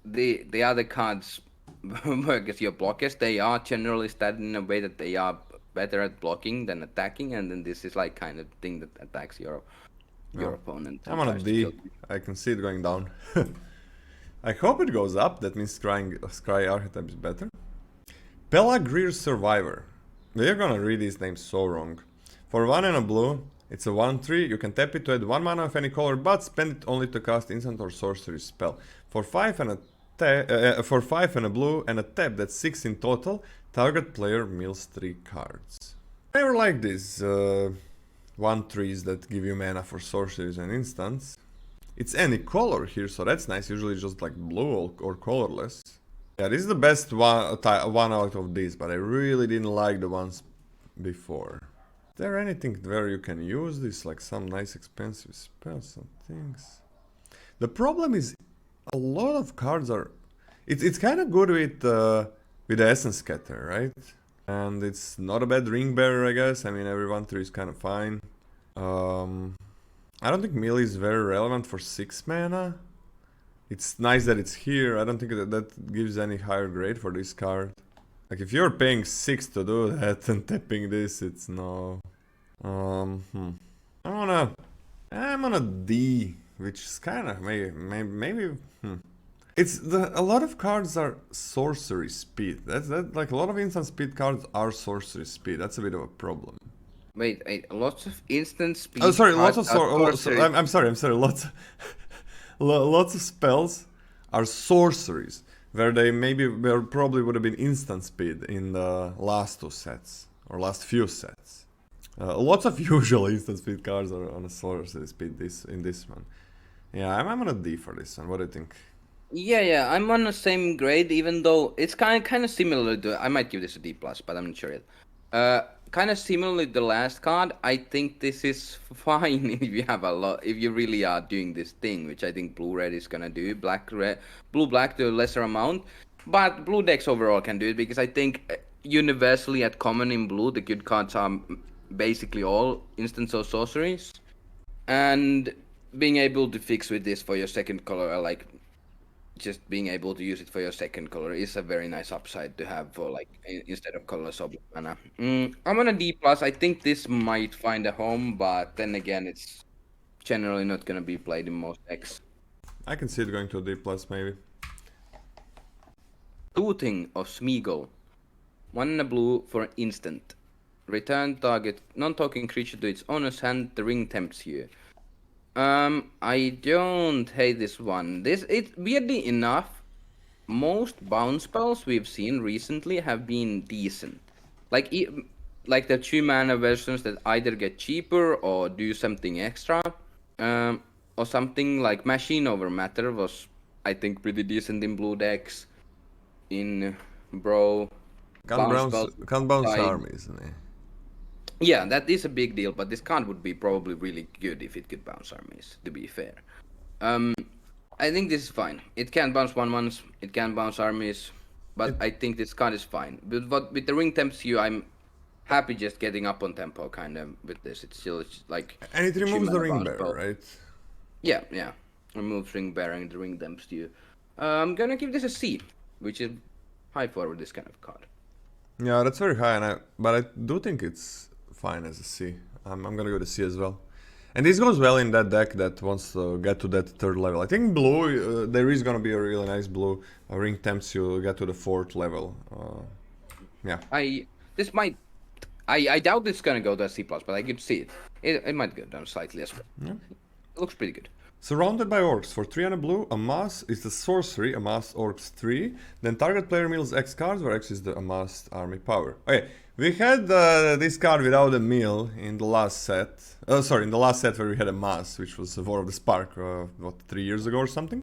[SPEAKER 2] the other cards work as your blockers. They are generally statted in a way that they are better at blocking than attacking, and then this is like kind of thing that attacks your opponent.
[SPEAKER 1] I'm on a D. I can see it going down. I hope it goes up. That means scry archetype is better. Pelagreer Survivor. We're gonna read these names so wrong. For 1 and a blue, it's a 1/3. You can tap it to add 1 mana of any color, but spend it only to cast instant or sorcery spell. For 5 and a blue and a tap, that's 6 in total. Target player mills 3 cards. I never like these 1/3s that give you mana for sorceries and instants. It's any color here, so that's nice. Usually just like blue or colorless. Yeah, this is the best one out of these, but I really didn't like the ones before. Is there anything where you can use this, like some nice expensive spells and things? The problem is a lot of cards are... It's kind of good with the Essence Scatter, right? And it's not a bad ring bearer, I guess. I mean, every 1/3 is kind of fine. I don't think melee is very relevant for 6 mana. It's nice that it's here. I don't think that gives any higher grade for this card. Like, if you're paying 6 to do that and tapping this, it's no... I'm on a D, which is kind of maybe. It's a lot of cards are sorcery speed. That's like a lot of instant speed cards are sorcery speed. That's a bit of a problem.
[SPEAKER 2] Wait, lots of instant speed.
[SPEAKER 1] Oh, sorry, lots of
[SPEAKER 2] sorcery.
[SPEAKER 1] I'm sorry. Lots of spells are sorceries, where probably would have been instant speed in the last 2 sets or last few sets. Lots of usual instant speed cards are on a sorcery speed in this one. Yeah, I'm on a D for this one. What do you think?
[SPEAKER 2] Yeah, I'm on the same grade, even though it's kind of similar to... I might give this a D+, but I'm not sure yet. Kind of similar to the last card. I think this is fine if you have if you really are doing this thing, which I think blue-red is gonna do. Blue-black to a lesser amount. But blue decks overall can do it, because I think universally at common in blue, the good cards are basically all instants or sorceries. And being able to fix with this for your second color, like just being able to use it for your second color, is a very nice upside to have for like instead of colorless or blue mana. I'm on a D+. I think this might find a home, but then again, it's generally not gonna be played in most decks.
[SPEAKER 1] I can see it going to a D+, maybe.
[SPEAKER 2] Tooting of Smeagol. 1 and a blue for an instant. Return target non-talking creature to its owner's hand. The ring tempts you. I don't hate this one. It's weirdly enough, most bounce spells we've seen recently have been decent. Like like the 2 mana versions that either get cheaper or do something extra. Or something like Machine Over Matter was, I think, pretty decent in blue decks. In Bro, bounce spells
[SPEAKER 1] Can't bounce
[SPEAKER 2] side.
[SPEAKER 1] armies. Ne?
[SPEAKER 2] Yeah, that is a big deal, but this card would be probably really good if it could bounce armies, to be fair. Um, I think this is fine. It can bounce 1/1s, it can bounce armies, but
[SPEAKER 1] It,
[SPEAKER 2] I think this card is fine. With the ring temps you, I'm happy just getting up on tempo kind of with this. It's like
[SPEAKER 1] and it
[SPEAKER 2] a 2
[SPEAKER 1] removes the
[SPEAKER 2] mana
[SPEAKER 1] ring
[SPEAKER 2] bounce
[SPEAKER 1] bearer,
[SPEAKER 2] spell.
[SPEAKER 1] right?
[SPEAKER 2] Yeah, yeah. Removes ring bearing, the ring temps to you. I'm gonna give this a C, which is high for this kind of card.
[SPEAKER 1] Yeah, that's very high, but I do think it's fine as a C. I'm gonna go to C as well. And this goes well in that deck that wants to get to that third level. I think blue, there is gonna be a really nice blue. Ring tempts you get to the fourth level. Yeah.
[SPEAKER 2] This might. I doubt it's gonna go to a C plus, but I could see it. It might go down slightly as well.
[SPEAKER 1] Yeah.
[SPEAKER 2] It looks pretty good.
[SPEAKER 1] Surrounded by orcs for 3 and a blue, amass is the sorcery, amass orcs 3. Then target player mills X cards, where X is the amassed army power. Okay, we had this card without a mill in the last set. In the last set where we had a mass, which was War of the Spark, 3 years ago or something.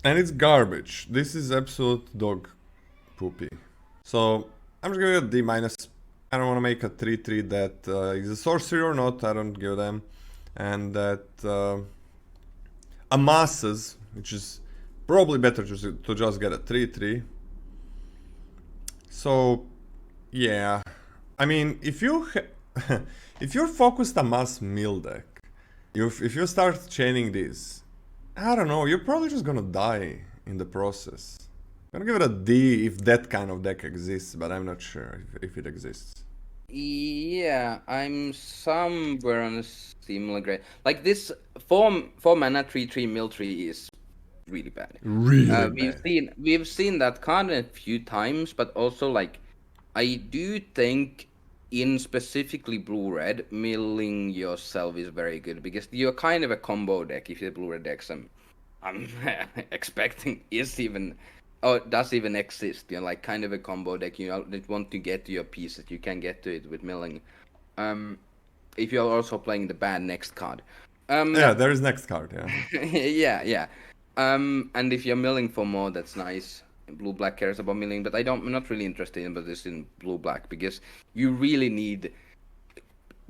[SPEAKER 1] And it's garbage. This is absolute dog poopy. So I'm just gonna give it a D minus. I don't want to make a 3/3 that is a sorcery or not. I don't give them, and that amasses, which is probably better to just get a 3/3. So yeah, I mean if you if you're focused amass mill deck, if you start chaining this, I don't know, you're probably just gonna die in the process. I'm gonna give it a D if that kind of deck exists, but I'm not sure if it exists.
[SPEAKER 2] Yeah, I'm somewhere on a similar grade. Like this 4 mana 3/3 mill tree is really bad.
[SPEAKER 1] Really
[SPEAKER 2] We've seen that card a few times, but also like I do think in specifically blue red, milling yourself is very good because you're kind of a combo deck if you're blue red decks. I'm expecting is even does even exist. You know, like kind of a combo deck. You know, that want to get to your pieces, you can get to it with milling. If you're also playing the bad next card.
[SPEAKER 1] Yeah, there is next card, yeah.
[SPEAKER 2] Yeah, yeah. And if you're milling for more, that's nice. Blue black cares about milling, but I'm not really interested in this in blue black because you really need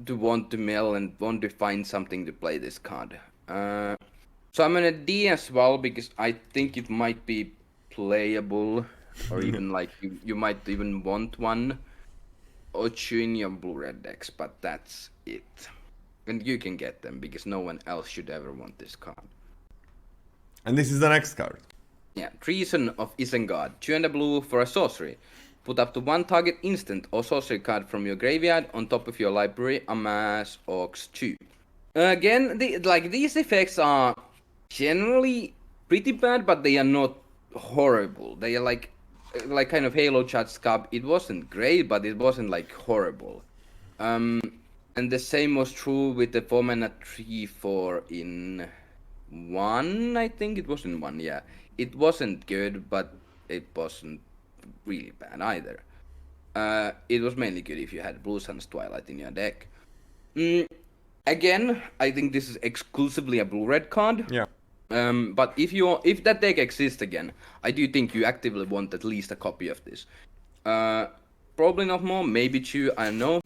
[SPEAKER 2] to want to mill and want to find something to play this card. So I'm gonna D as well because I think it might be playable, or even like you might even want one or two in your blue red decks, but that's it. And you can get them because no one else should ever want this card.
[SPEAKER 1] And this is the next card.
[SPEAKER 2] Yeah, Treason of Isengard. 2 and a blue for a sorcery. Put up to 1 target instant or sorcery card from your graveyard on top of your library, amass Orcs 2. Again, these effects are generally pretty bad, but they are not horrible. They are like kind of Halo Chat Scab. It wasn't great, but it wasn't like horrible. And the same was true with the 4 mana 3/4 in 1. I think it was in 1. Yeah, it wasn't good, but it wasn't really bad either. It was mainly good if you had Blue Sun's Twilight in your deck. Again, I think this is exclusively a blue-red card.
[SPEAKER 1] Yeah.
[SPEAKER 2] But if that deck exists again, I do think you actively want at least a copy of this. Probably not more, maybe 2, I don't know.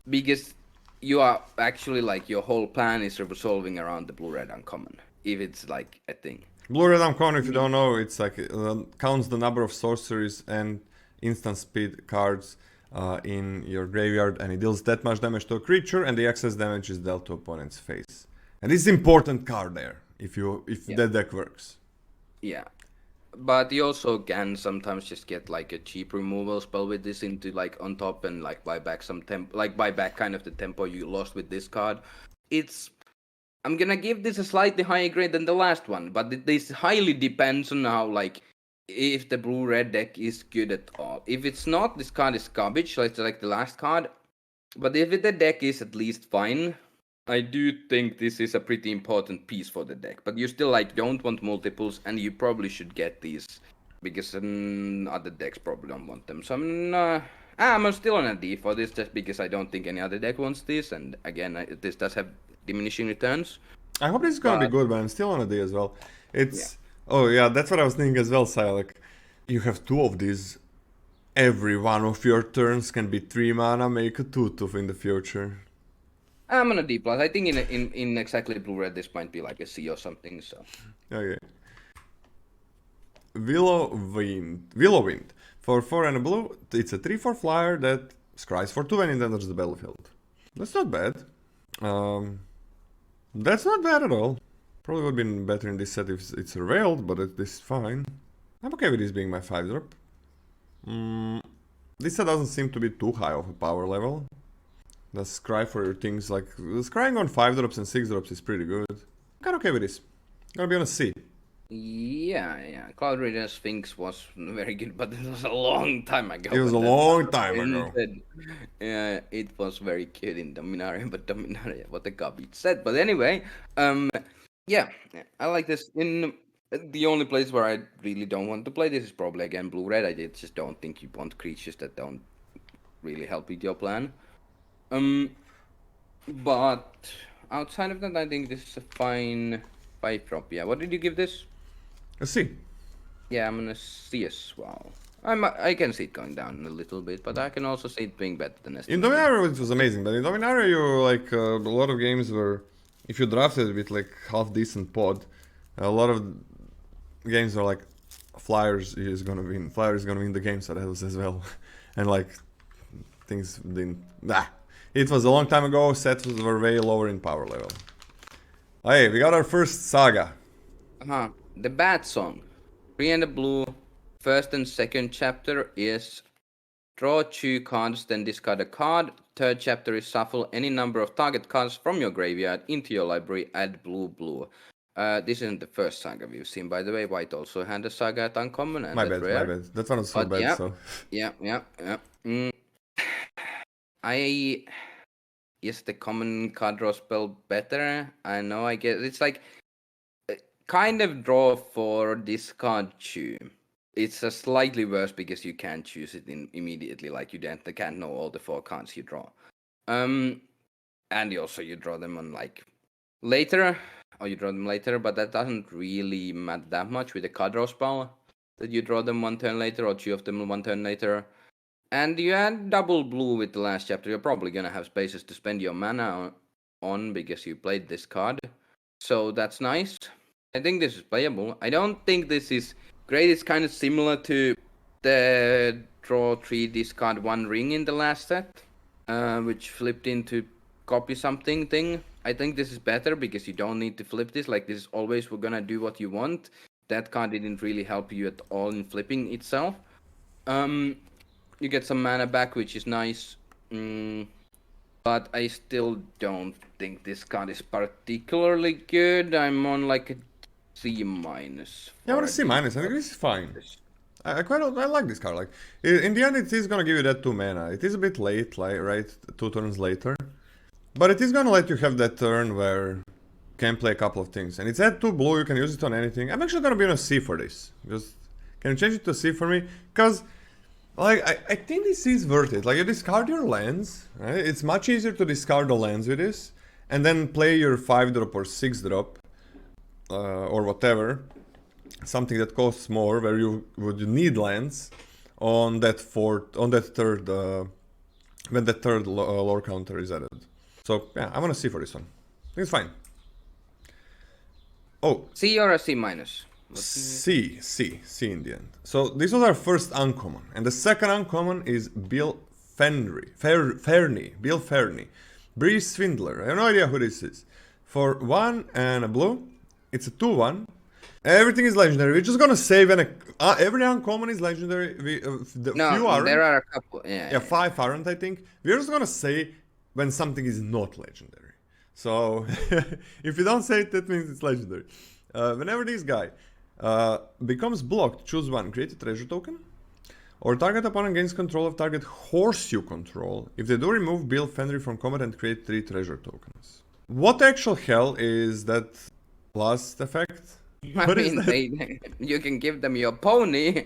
[SPEAKER 2] Because you are actually like your whole plan is revolving around the blue-red uncommon. If it's like a thing.
[SPEAKER 1] Blue Red Uncommon, if you don't know, it's like counts the number of sorceries and instant speed cards in your graveyard, and it deals that much damage to a creature, and the excess damage is dealt to opponent's face. And it's important card there if that deck works.
[SPEAKER 2] Yeah, but you also can sometimes just get like a cheap removal spell with this into like on top and like buy back some buy back kind of the tempo you lost with this card. I'm gonna give this a slightly higher grade than the last one, but this highly depends on how like if the blue-red deck is good at all. If it's not, this card is garbage, like the last card. But if the deck is at least fine, I do think this is a pretty important piece for the deck, but you still like don't want multiples, and you probably should get these because other decks probably don't want them. So I'm still on a D for this just because I don't think any other deck wants this, and again, this does have diminishing returns.
[SPEAKER 1] I hope this is gonna be good, but I'm still on a D as well. It's oh yeah, that's what I was thinking as well, Silek. You have two of these. Every one of your turns can be 3 mana, make a 2/2 in the future.
[SPEAKER 2] I'm on a D plus. I think in exactly blue red this might be like a C or something. So
[SPEAKER 1] Okay. Willow Wind. For 4 and a blue, it's a 3/4 flyer that scries for 2 when it enters the battlefield. That's not bad. That's not bad at all. Probably would have been better in this set if it's surveilled, but this is fine. I'm okay with this being my 5-drop. This set doesn't seem to be too high of a power level. The scry for your things like scrying on 5-drops and 6-drops is pretty good. I'm kinda okay with this. Gonna be on a C.
[SPEAKER 2] yeah. Cloud Reader Sphinx was very good, but it was a long time ago.
[SPEAKER 1] It was a long time ago.
[SPEAKER 2] Yeah, it was very cute in Dominaria, but Dominaria, what the garbage said. But anyway, yeah, I like this. In the only place where I really don't want to play this is probably again blue red. I just don't think you want creatures that don't really help with your plan. But outside of that, I think this is a fine 5-drop. Yeah, what did you give this?
[SPEAKER 1] A C.
[SPEAKER 2] Yeah, I'm gonna C as well. I can see it going down a little bit, but I can also see it being better than
[SPEAKER 1] In Dominaria it was amazing, but in Dominaria you like a lot of games where if you drafted with like half decent pod, a lot of games are like Flyers is gonna win the game, so that was as well. And like things didn't. It was a long time ago. Sets were way lower in power level. Hey, we got our first saga.
[SPEAKER 2] The Bat Song. 3 and a blue. First and second chapter is draw 2 cards, then discard a card. Third chapter is shuffle any number of target cards from your graveyard into your library. Add blue. This isn't the first saga we've seen, by the way. White also had a saga at uncommon and
[SPEAKER 1] my bad. That one was so bad.
[SPEAKER 2] Yeah,
[SPEAKER 1] so
[SPEAKER 2] yeah. Is the common card draw spell better? I know. I guess it's like kind of draw for discard 2. It's a slightly worse because you can't choose it immediately. Like you can't know all the 4 cards you draw. And you draw them on like later, or you draw them later, but that doesn't really matter that much with the card draw spell. That you draw them 1 turn later, or 2 of them 1 turn later. And you add double blue with the last chapter. You're probably gonna have spaces to spend your mana on because you played this card. So that's nice. I think this is playable. I don't think this is great. It's kind of similar to the draw 3, discard 1 ring in the last set, which flipped into copy something thing. I think this is better because you don't need to flip this. Like this is always we're gonna do what you want. That card didn't really help you at all in flipping itself. You get some mana back, which is nice. But I still don't think this card is particularly good. I'm on like a C minus.
[SPEAKER 1] Yeah, what a C minus. I think this is fine. I like this card. Like in the end, it is gonna give you that 2 mana. It is a bit late, like right, 2 turns later, but it is gonna let you have that turn where you can play a couple of things. And it's at 2 blue. You can use it on anything. I'm actually gonna be on a C for this. Just can you change it to C for me? Because like I think this is worth it. Like you discard your lands, right? It's much easier to discard the lands with this, and then play your 5-drop or 6-drop, or whatever, something that costs more, where you would need lands on that third, when the third lore counter is added. So yeah, I'm gonna C for this one. I think it's fine. Oh,
[SPEAKER 2] C or a C minus?
[SPEAKER 1] C in the end. So this was our first uncommon, and the second uncommon is Bill Fernie, Breeze Swindler. I have no idea who this is. For 1 and a blue, it's a 2/1. Everything is legendary. We're just gonna say when every uncommon is legendary.
[SPEAKER 2] There are a couple. Yeah,
[SPEAKER 1] 5 aren't, I think. We're just gonna say when something is not legendary. So if you don't say it, that means it's legendary. Whenever this guy becomes blocked, choose 1, create a treasure token, or target opponent gains control of target horse you control. If they do, remove Bill Fenry from combat and create 3 treasure tokens. What actual hell is that last effect?
[SPEAKER 2] I
[SPEAKER 1] What is
[SPEAKER 2] mean,
[SPEAKER 1] that?
[SPEAKER 2] you can give them your pony.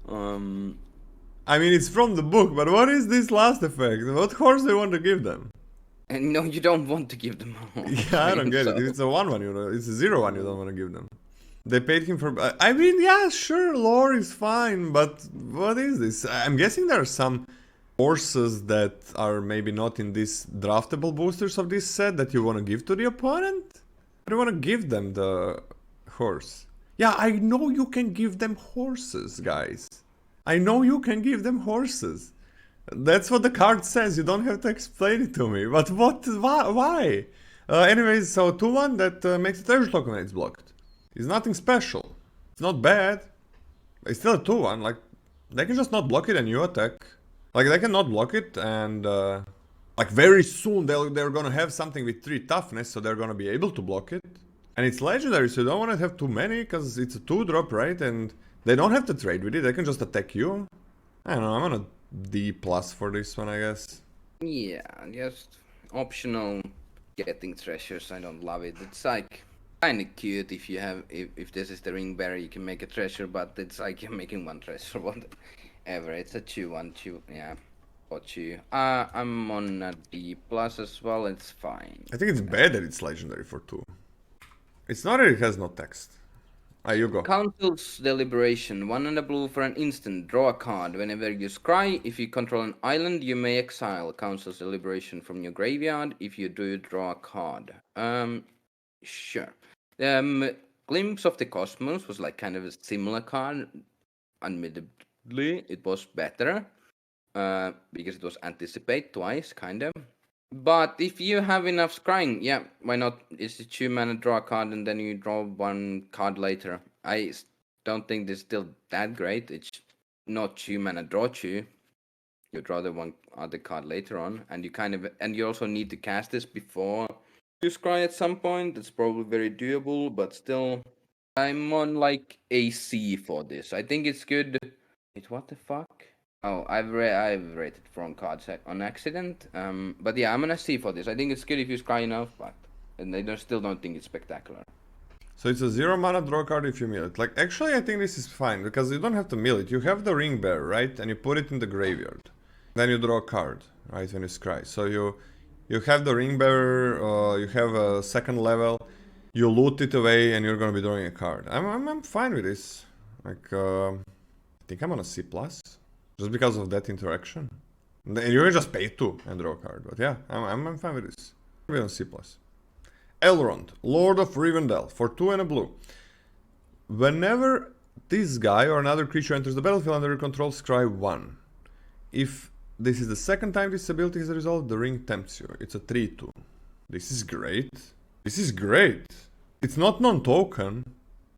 [SPEAKER 2] um,
[SPEAKER 1] I mean, it's from the book, but what is this last effect? What horse do you want to give them?
[SPEAKER 2] and no, you don't want to give them a horse.
[SPEAKER 1] Yeah,
[SPEAKER 2] I
[SPEAKER 1] I don't
[SPEAKER 2] mean,
[SPEAKER 1] get
[SPEAKER 2] so
[SPEAKER 1] it. It's a 1-1, you know. It's a 0-1 you don't want to give them. They paid him for... I mean, yeah, sure, lore is fine, but what is this? I'm guessing there are some horses that are maybe not in these draftable boosters of this set that you want to give to the opponent? Or do you want to give them the horse? Yeah, I know you can give them horses, guys. I know you can give them horses. That's what the card says, you don't have to explain it to me. But what? Why? Anyways, so 2-1 that makes the treasure token when it's blocked. It's nothing special. It's not bad. It's still a 2-1, like, they can just not block it and you attack. Like, they can not block it and, like, very soon they're gonna have something with 3 toughness, so they're gonna be able to block it. And it's legendary, so you don't wanna have too many, because it's a 2-drop, right? And they don't have to trade with it, they can just attack you. I don't know, I'm on a D+ for this one, I guess.
[SPEAKER 2] yeah, just optional getting treasures. I don't love it. It's like kind of cute if you have if this is the ring bearer, you can make a treasure, but it's like you're making one treasure, whatever. It's a 2-1-2, yeah. Got you. I'm on a D+ as well. It's fine.
[SPEAKER 1] I think it's bad that it's legendary for 2. It's not that it has no text. Ah, you go.
[SPEAKER 2] Council's Deliberation. 1 and a blue for an instant. Draw a card. Whenever you scry, if you control an island, you may exile Council's Deliberation from your graveyard. If you do, draw a card. Sure. Glimpse of the Cosmos was like kind of a similar card. Admittedly, it was better. Because it was Anticipate twice, kind of. But if you have enough scrying, yeah, why not? It's a 2-mana draw card and then you draw 1 card later. Don't think this is still that great. It's not 2-mana draw 2. You draw the 1 other card later on, and you also need to cast this before you scry at some point. It's probably very doable, but still, I'm on like a C for this. I think it's good. Wait, what the fuck? Oh, I've rated wrong cards on accident. But yeah, I'm gonna C for this. I think it's good if you scry enough, but and I still don't think it's spectacular.
[SPEAKER 1] So it's a 0-mana draw card if you mill it. Like, actually I think this is fine, because you don't have to mill it. You have the ring bearer, right? And you put it in the graveyard. Then you draw a card, right, when you scry. So you have the ring bearer, you have a second level, you loot it away, and you're gonna be drawing a card. I'm fine with this. Like, I think I'm on a C+. Just because of that interaction. And you can just pay 2 and draw a card. But yeah, I'm fine with this. We're on C+. Elrond, Lord of Rivendell, for 2 and a blue. Whenever this guy or another creature enters the battlefield under your control, scry 1. If this is the second time this ability is resolved, the ring tempts you. It's a 3-2. This is great. This is great. It's not non-token.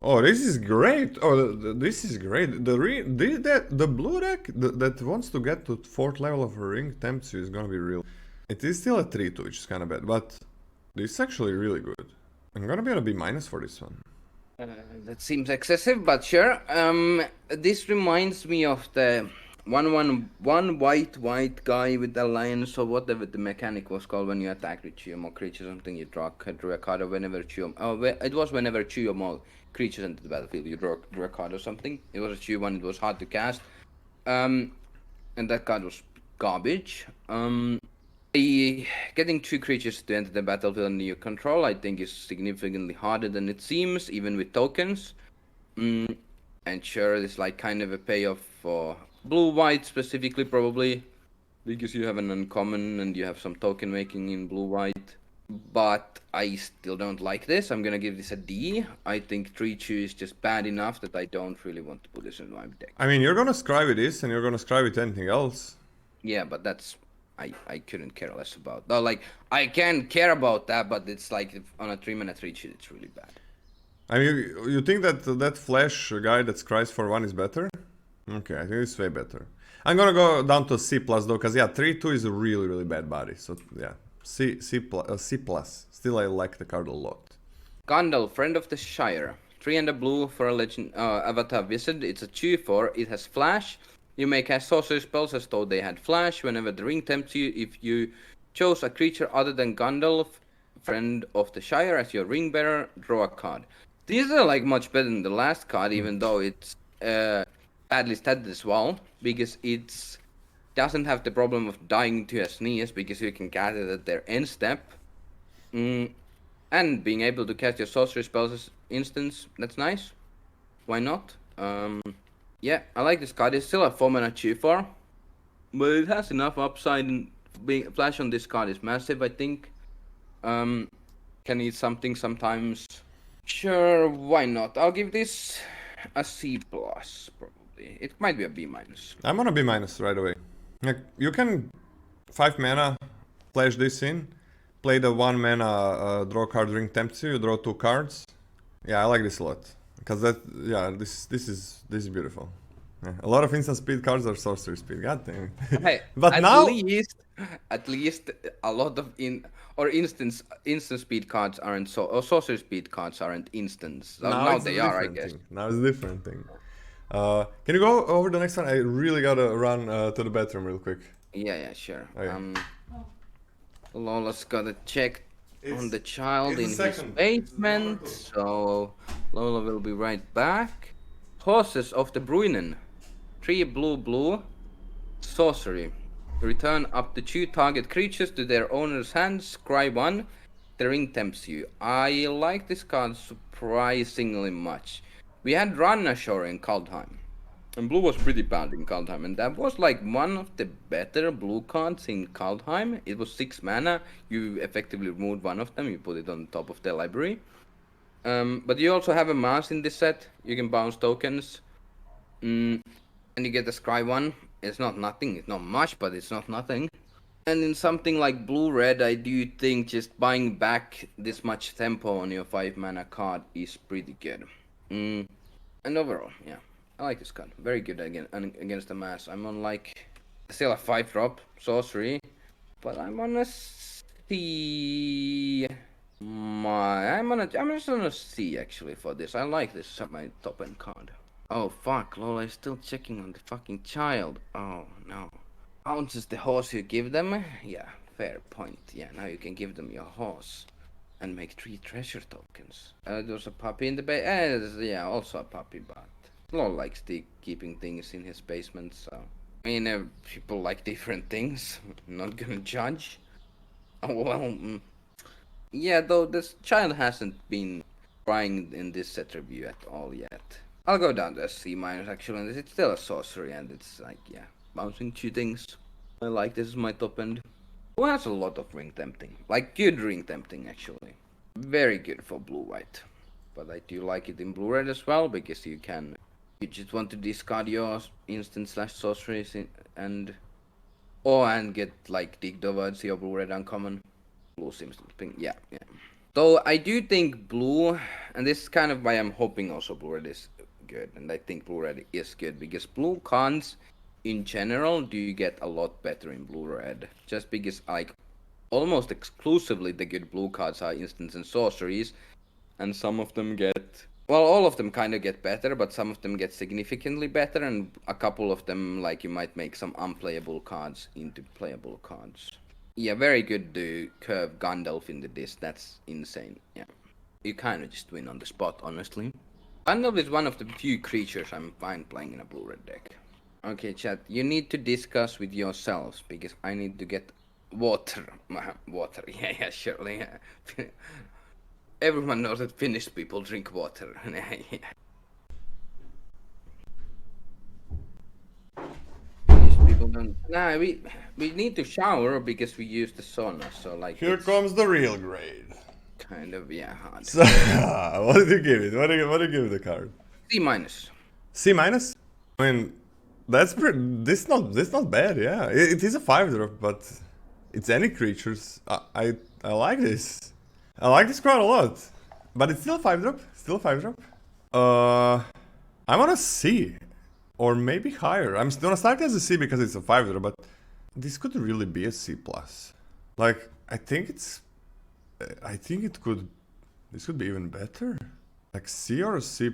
[SPEAKER 1] Oh, this is great. Oh, this is great. The blue deck that wants to get to 4th level of a ring tempts you is gonna be real. It is still a 3-2, which is kind of bad, but this is actually really good. I'm gonna be on a B- for this one.
[SPEAKER 2] That seems excessive, but sure. This reminds me of the one white guy with alliance or whatever the mechanic was called when you attack with 2 or more creatures or something. You drew a card or whenever 2 it was whenever 2 or more creatures enter the battlefield, you drew a card or something. It was a 2-1. It was hard to cast. And that card was garbage. Getting 2 creatures to enter the battlefield under your control, I think, is significantly harder than it seems, even with tokens. And sure, it's like kind of a payoff for blue-white specifically, probably, because you have an uncommon and you have some token making in blue-white. But I still don't like this. I'm gonna give this a D. I think 3-2 is just bad enough that I don't really want to put this in my deck.
[SPEAKER 1] I mean, you're gonna scry with this and you're gonna scry with anything else.
[SPEAKER 2] Yeah, but that's... I couldn't care less about. No, like, I can care about that, but it's like on a 3-mana 3-2, it's really bad.
[SPEAKER 1] I mean, you think that flash guy that scries for 1 is better? Okay, I think it's way better. I'm gonna go down to C+ though, because yeah, 3-2 is a really, really bad body. So yeah, C+. Still, I like the card a lot.
[SPEAKER 2] Gandalf, Friend of the Shire. 3 and a blue for a legend avatar wizard. It's a 2/4. It has flash. You may cast sorcery spells as though they had flash. Whenever the ring tempts you, if you Chose a creature other than Gandalf, friend of the Shire, as your ring bearer. Draw a card. These are like much better than the last card, even though it's badly statted as well, because it's doesn't have the problem of dying to a sneeze, because you can cast it at their end step. And being able to cast your sorcery spells as instants, that's nice. Why not? Yeah, I like this card. It's still a 4-mana 2/4, but it has enough upside. And being flash on this card is massive, I think. Can eat something sometimes. Sure, why not? I'll give this a C+, probably. It might be a B-.
[SPEAKER 1] I'm on a B- right away. Like, you can 5 mana, flash this in, play the 1 mana draw card ring tempts you draw 2 cards. Yeah, I like this a lot. Because that, yeah, this is beautiful. Yeah, a lot of instant speed cards are sorcery speed. God damn it.
[SPEAKER 2] Hey,
[SPEAKER 1] but
[SPEAKER 2] at
[SPEAKER 1] now,
[SPEAKER 2] least a lot of instant speed cards aren't or sorcery speed cards aren't instants. So now they are, I guess.
[SPEAKER 1] Now it's a different thing. Can you go over the next one? I really gotta run to the bathroom real quick.
[SPEAKER 2] Yeah, sure.
[SPEAKER 1] Okay.
[SPEAKER 2] Lola's gotta check on the child in his
[SPEAKER 1] second.
[SPEAKER 2] basement, so Lola will be right back. Horses of the Bruinen. 3 blue, sorcery. Return up to 2 target creatures to their owner's hands, scry 1, the ring tempts you. I like this card surprisingly much. We had run ashore in Kaldheim, and blue was pretty bad in Kaldheim, and that was like one of the better blue cards in Kaldheim. It was 6 mana, you effectively removed one of them, you put it on top of the library. But you also have a mass in this set, you can bounce tokens, and you get the scry 1. It's not nothing, it's not much, but it's not nothing. And in something like blue-red, I do think just buying back this much tempo on your 5 mana card is pretty good. And overall, yeah, I like this card. Very good against the mass. I'm on like still a 5-drop sorcery, but I'm on a C. I'm just on a C actually for this. I like this as my top end card. Oh fuck, Lola is still checking on the fucking child. Oh no. Bounces the horse you give them? Yeah, fair point. Yeah, now you can give them your horse and make 3 treasure tokens. There's a puppy in the yeah, also a puppy, but Lola likes keeping things in his basement, so I mean, people like different things. I'm not gonna judge. Oh, well, yeah, though this child hasn't been trying in this set review at all yet. I'll go down to a C- actually, and it's still a sorcery, and it's like, yeah, bouncing 2 things. I like this is my top end. Who has a lot of ring tempting? Like, good ring tempting, actually. Very good for blue-white. But I do like it in blue-red as well, because you just want to discard your instant / sorceries and get, like, dig towards your blue-red uncommon. Blue seems to ping, yeah. So I do think blue, and this is kind of why I'm hoping also blue-red is good, and I think blue-red is good, because blue cons in general do get a lot better in blue-red, just because like almost exclusively the good blue cards are instants and sorceries, and some of them get, well, all of them kind of get better, but some of them get significantly better, and a couple of them, like, you might make some unplayable cards into playable cards. Yeah, very good to curve Gandalf into this, that's insane, yeah. You kind of just win on the spot, honestly. Gandalf is one of the few creatures I'm fine playing in a blue-red deck. Okay, chat, you need to discuss with yourselves, because I need to get water. Water, yeah, surely. Yeah. Everyone knows that Finnish people drink water. Finnish people don't. Nah, we need to shower because we use the sauna, so like.
[SPEAKER 1] Here comes the real grade.
[SPEAKER 2] Kind of, yeah, hard.
[SPEAKER 1] So, what did you give it? What did you give the card?
[SPEAKER 2] C-.
[SPEAKER 1] C-? I mean, that's pretty. This not bad. Yeah, it is a 5-drop, but it's any creatures. I like this. I like this card a lot, but it's still a 5-drop. Still a 5-drop. I'm on a C, or maybe higher. I'm gonna start as a C because it's a 5-drop, but this could really be a C+. Like, I think it could. This could be even better. Like C or a C+.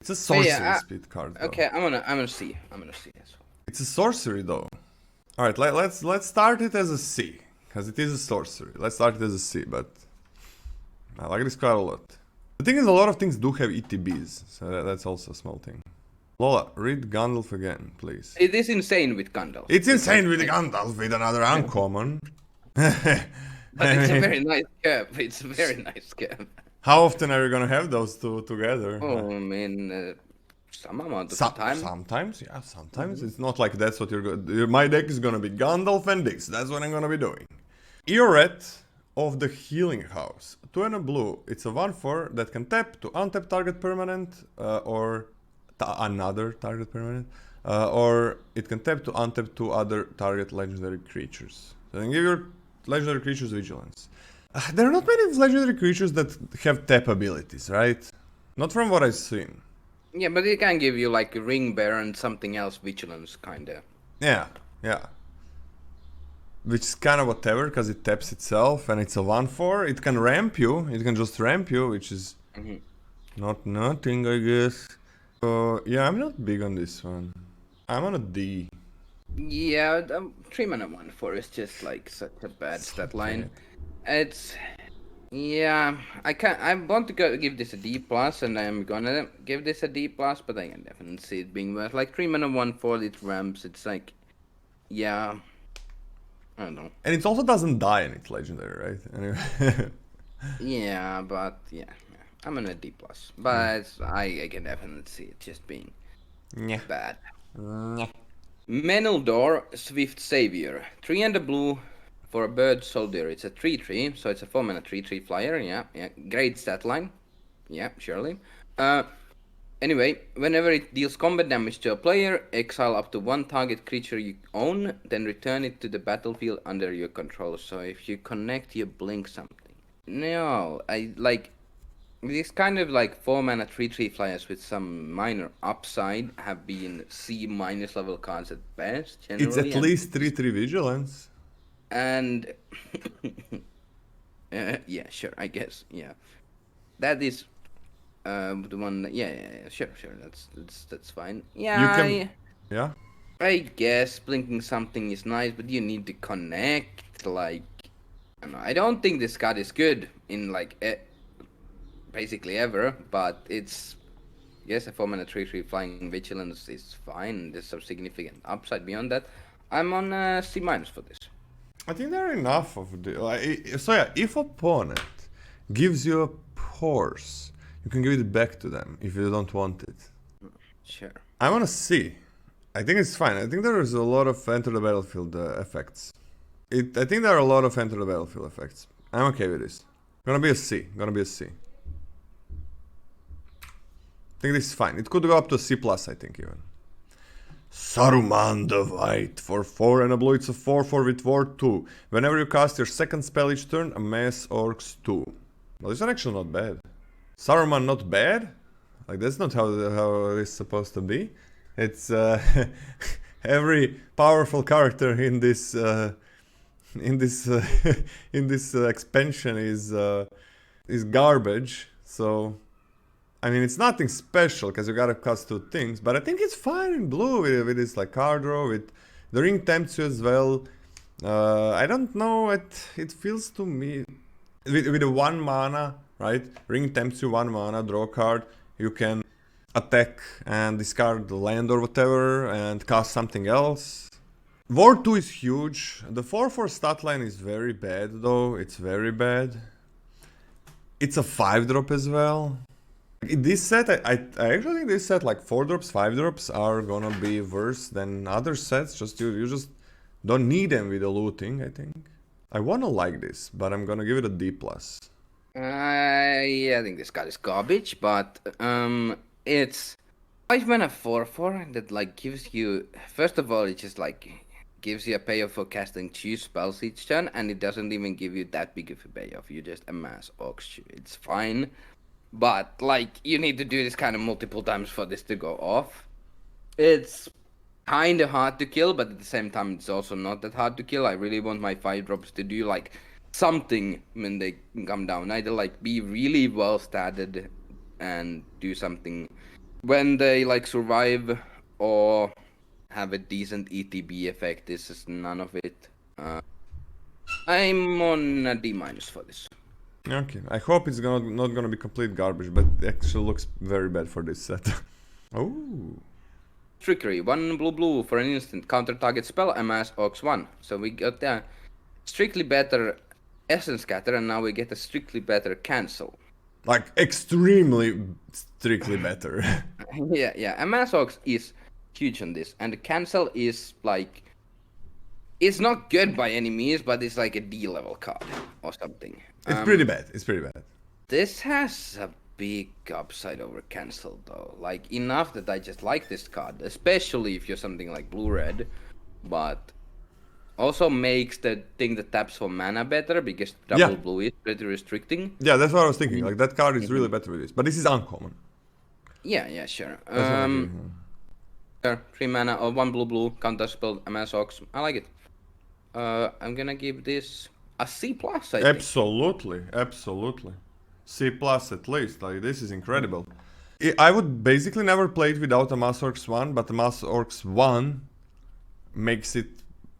[SPEAKER 1] It's a sorcery speed card, though.
[SPEAKER 2] Okay, I'm gonna C. I'm gonna C as well.
[SPEAKER 1] It's a sorcery, though. All right, let's start it as a C, because it is a sorcery. Let's start it as a C, but I like this quite a lot. The thing is, a lot of things do have ETBs, so that's also a small thing. Lola, read Gandalf again, please.
[SPEAKER 2] It is insane with Gandalf.
[SPEAKER 1] It's insane with Gandalf with another uncommon.
[SPEAKER 2] But it's a very nice curve. It's a very nice curve.
[SPEAKER 1] How often are you gonna have those two together?
[SPEAKER 2] Oh, I mean, some amount of time.
[SPEAKER 1] Sometimes, yeah, sometimes. It's not like that's what you're going. My deck is gonna be Gandalf and this. That's what I'm gonna be doing. Eoret of the Healing House. 2 and a blue. It's a 1/4 that can tap to untap target permanent or another target permanent, or it can tap to untap 2 other target legendary creatures. So then give your legendary creatures vigilance. There are not many legendary creatures that have tap abilities, right? Not from what I've seen.
[SPEAKER 2] Yeah, but it can give you like a ring bear and something else, vigilance, kinda.
[SPEAKER 1] Yeah, yeah. Which is kind of whatever, because it taps itself and it's a 1/4. It can ramp you. It can just ramp you, which is not nothing, I guess. Yeah, I'm not big on this one. I'm on a D.
[SPEAKER 2] Yeah, 3 mana 1/4 is just like such a bad stat line. It's yeah, I want to give this a D plus, and I'm gonna give this a D plus, but I can definitely see it being worse. Like 3 mana 1/4, it ramps. It's like, yeah, I don't know.
[SPEAKER 1] And it also doesn't die and it's legendary, right? Anyway.
[SPEAKER 2] Yeah, but yeah, I'm on a D plus, but I can definitely see it just being bad. Meneldor, Swift Savior. 3 and a blue for a bird soldier. It's a 3/3, so it's a 4 mana 3/3 flyer. Yeah. Great stat line. Yeah, surely. Anyway, whenever it deals combat damage to a player, exile up to 1 target creature you own, then return it to the battlefield under your control. So if you connect, you blink something. No, I like these kind of like 4 mana 3/3 flyers with some minor upside have been C- level cards at best. Generally,
[SPEAKER 1] It's at least 3/3 vigilance.
[SPEAKER 2] And yeah, sure, I guess, yeah, that is the one. That, yeah, sure, that's fine. Yeah,
[SPEAKER 1] Yeah.
[SPEAKER 2] I guess blinking something is nice, but you need to connect. Like, I don't think this card is good in like basically ever, but it's yes, a 4 mana 3/3 flying vigilance is fine. There's some significant upside beyond that. I'm on C- for this.
[SPEAKER 1] I think there are enough of the. So yeah, if opponent gives you a horse, you can give it back to them if you don't want it.
[SPEAKER 2] Sure.
[SPEAKER 1] I want to see. I think it's fine. I think there is a lot of enter the battlefield effects. I think there are a lot of enter the battlefield effects. I'm okay with this. Gonna be a C. Gonna be a C. I think this is fine. It could go up to a C plus, I think, even. Saruman the White. For 4 and a blue, it's a 4/4 with Ward 2. Whenever you cast your second spell each turn, amass orcs 2. Well, this is actually not bad. Saruman not bad? Like, that's not how it's supposed to be. It's every powerful character in this expansion is garbage. So I mean, it's nothing special because you gotta cast 2 things, but I think it's fine in blue with this like card draw, with the ring tempts you as well. I don't know, it feels to me with the 1 mana, right? Ring tempts you 1 mana, draw card, you can attack and discard the land or whatever and cast something else. Ward 2 is huge. The 4/4 stat line is very bad though, it's very bad. It's a 5-drop as well. In this set, I actually think this set, like 4-drops, 5-drops are gonna be worse than other sets. Just you just don't need them with the looting, I think. I wanna like this, but I'm gonna give it a D+.
[SPEAKER 2] Yeah, I think this card is garbage, but it's 5 mana 4/4 that like gives you, first of all, it just like gives you a payoff for casting 2 spells each turn, and it doesn't even give you that big of a payoff. You just amass Orcs. It's fine. But, like, you need to do this kind of multiple times for this to go off. It's kind of hard to kill, but at the same time, it's also not that hard to kill. I really want my 5-drops to do, like, something when they come down. Either, like, be really well statted and do something when they, like, survive, or have a decent ETB effect. This is none of it. I'm on a D- for this.
[SPEAKER 1] Okay, I hope it's not gonna be complete garbage, but it actually looks very bad for this set. Oh.
[SPEAKER 2] Trickery, 1 blue for an instant, counter target spell, amass Ox 1. So we got a strictly better Essence Scatter, and now we get a strictly better cancel.
[SPEAKER 1] Like, extremely strictly better.
[SPEAKER 2] Yeah, amass Ox is huge on this, and the cancel is like... It's not good by any means, but it's like a D level card or something.
[SPEAKER 1] It's pretty bad, it's pretty bad.
[SPEAKER 2] This has a big upside over cancel though. Like enough that I just like this card, especially if you're something like blue-red, but also makes the thing that taps for mana better because double blue is pretty restricting.
[SPEAKER 1] Yeah, that's what I was thinking. Like that card is really better with this, but this is uncommon.
[SPEAKER 2] Yeah, sure.
[SPEAKER 1] That's what I'm
[SPEAKER 2] Sure, 3 mana or 1 blue, counter spell, amass Ox. I like it. I'm gonna give this a C plus. I think.
[SPEAKER 1] Absolutely. C plus at least. Like this is incredible. I would basically never play it without a Mass Orcs 1, but the Mass Orcs 1 makes it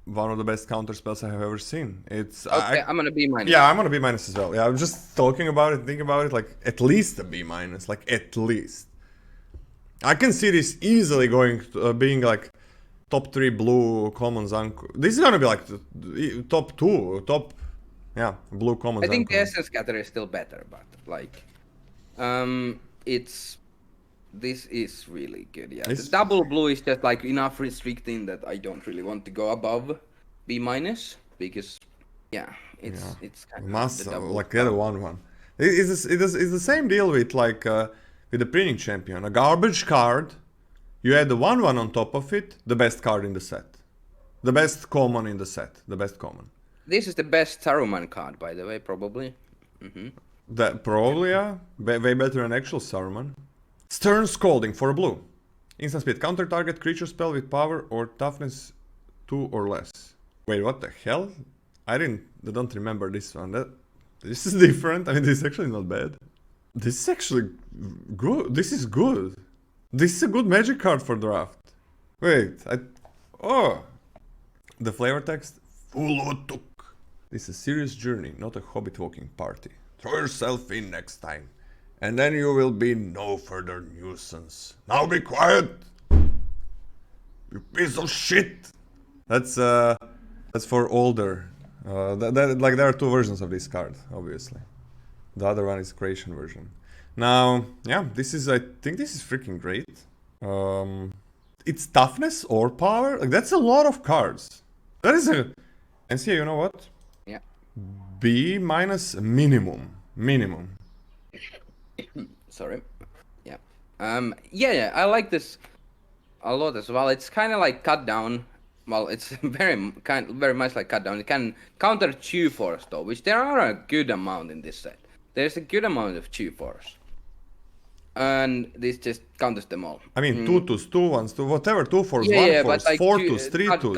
[SPEAKER 1] one of the best counter spells I have ever seen. It's
[SPEAKER 2] okay. I'm gonna B minus.
[SPEAKER 1] Yeah, I'm gonna B minus as well. Yeah, I'm just talking about it, thinking about it, like at least a B minus, like at least. I can see this easily going to, being like top 3 blue commons. This is gonna be like top 2, blue commons.
[SPEAKER 2] I think the Essence Scatter is still better, but like, this is really good. Yeah, the double blue is just like enough restricting that I don't really want to go above B minus because, it's kind of
[SPEAKER 1] like the other one. It's the same deal with like with the printing champion, a garbage card. You add the 1/1 on top of it, the best card in the set. The best common in the set. The best common.
[SPEAKER 2] This is the best Saruman card, by the way, probably.
[SPEAKER 1] That probably, yeah. Way better than actual Saruman. Stern Scolding for a blue. Instant speed. Counter target creature spell with power or toughness 2 or less. Wait, what the hell? I don't remember this one. This is different. I mean, this is actually not bad. This is actually good. This is good. This is a good magic card for draft. Wait, the flavor text? Fulutuk. This is a serious journey, not a hobbit walking party. Throw yourself in next time, and then you will be no further nuisance. Now be quiet! You piece of shit! That's for older. Like there are 2 versions of this card, obviously. The other one is creation version. Now, yeah, I think this is freaking great. It's toughness or power. Like that's a lot of cards. That is and see, you know what?
[SPEAKER 2] Yeah.
[SPEAKER 1] B minus minimum.
[SPEAKER 2] Sorry. Yeah. I like this a lot as well. It's kind of like cut down. Well, it's very much like cut down. It can counter Chew Force though, which there are a good amount in this set. There's a good amount of Chew Force. And this just counters them all.
[SPEAKER 1] I mean, 2/2s, 2/1s, 2 whatever, 2/4s, 1/4s,
[SPEAKER 2] but like
[SPEAKER 1] 4/2s, 3/2s.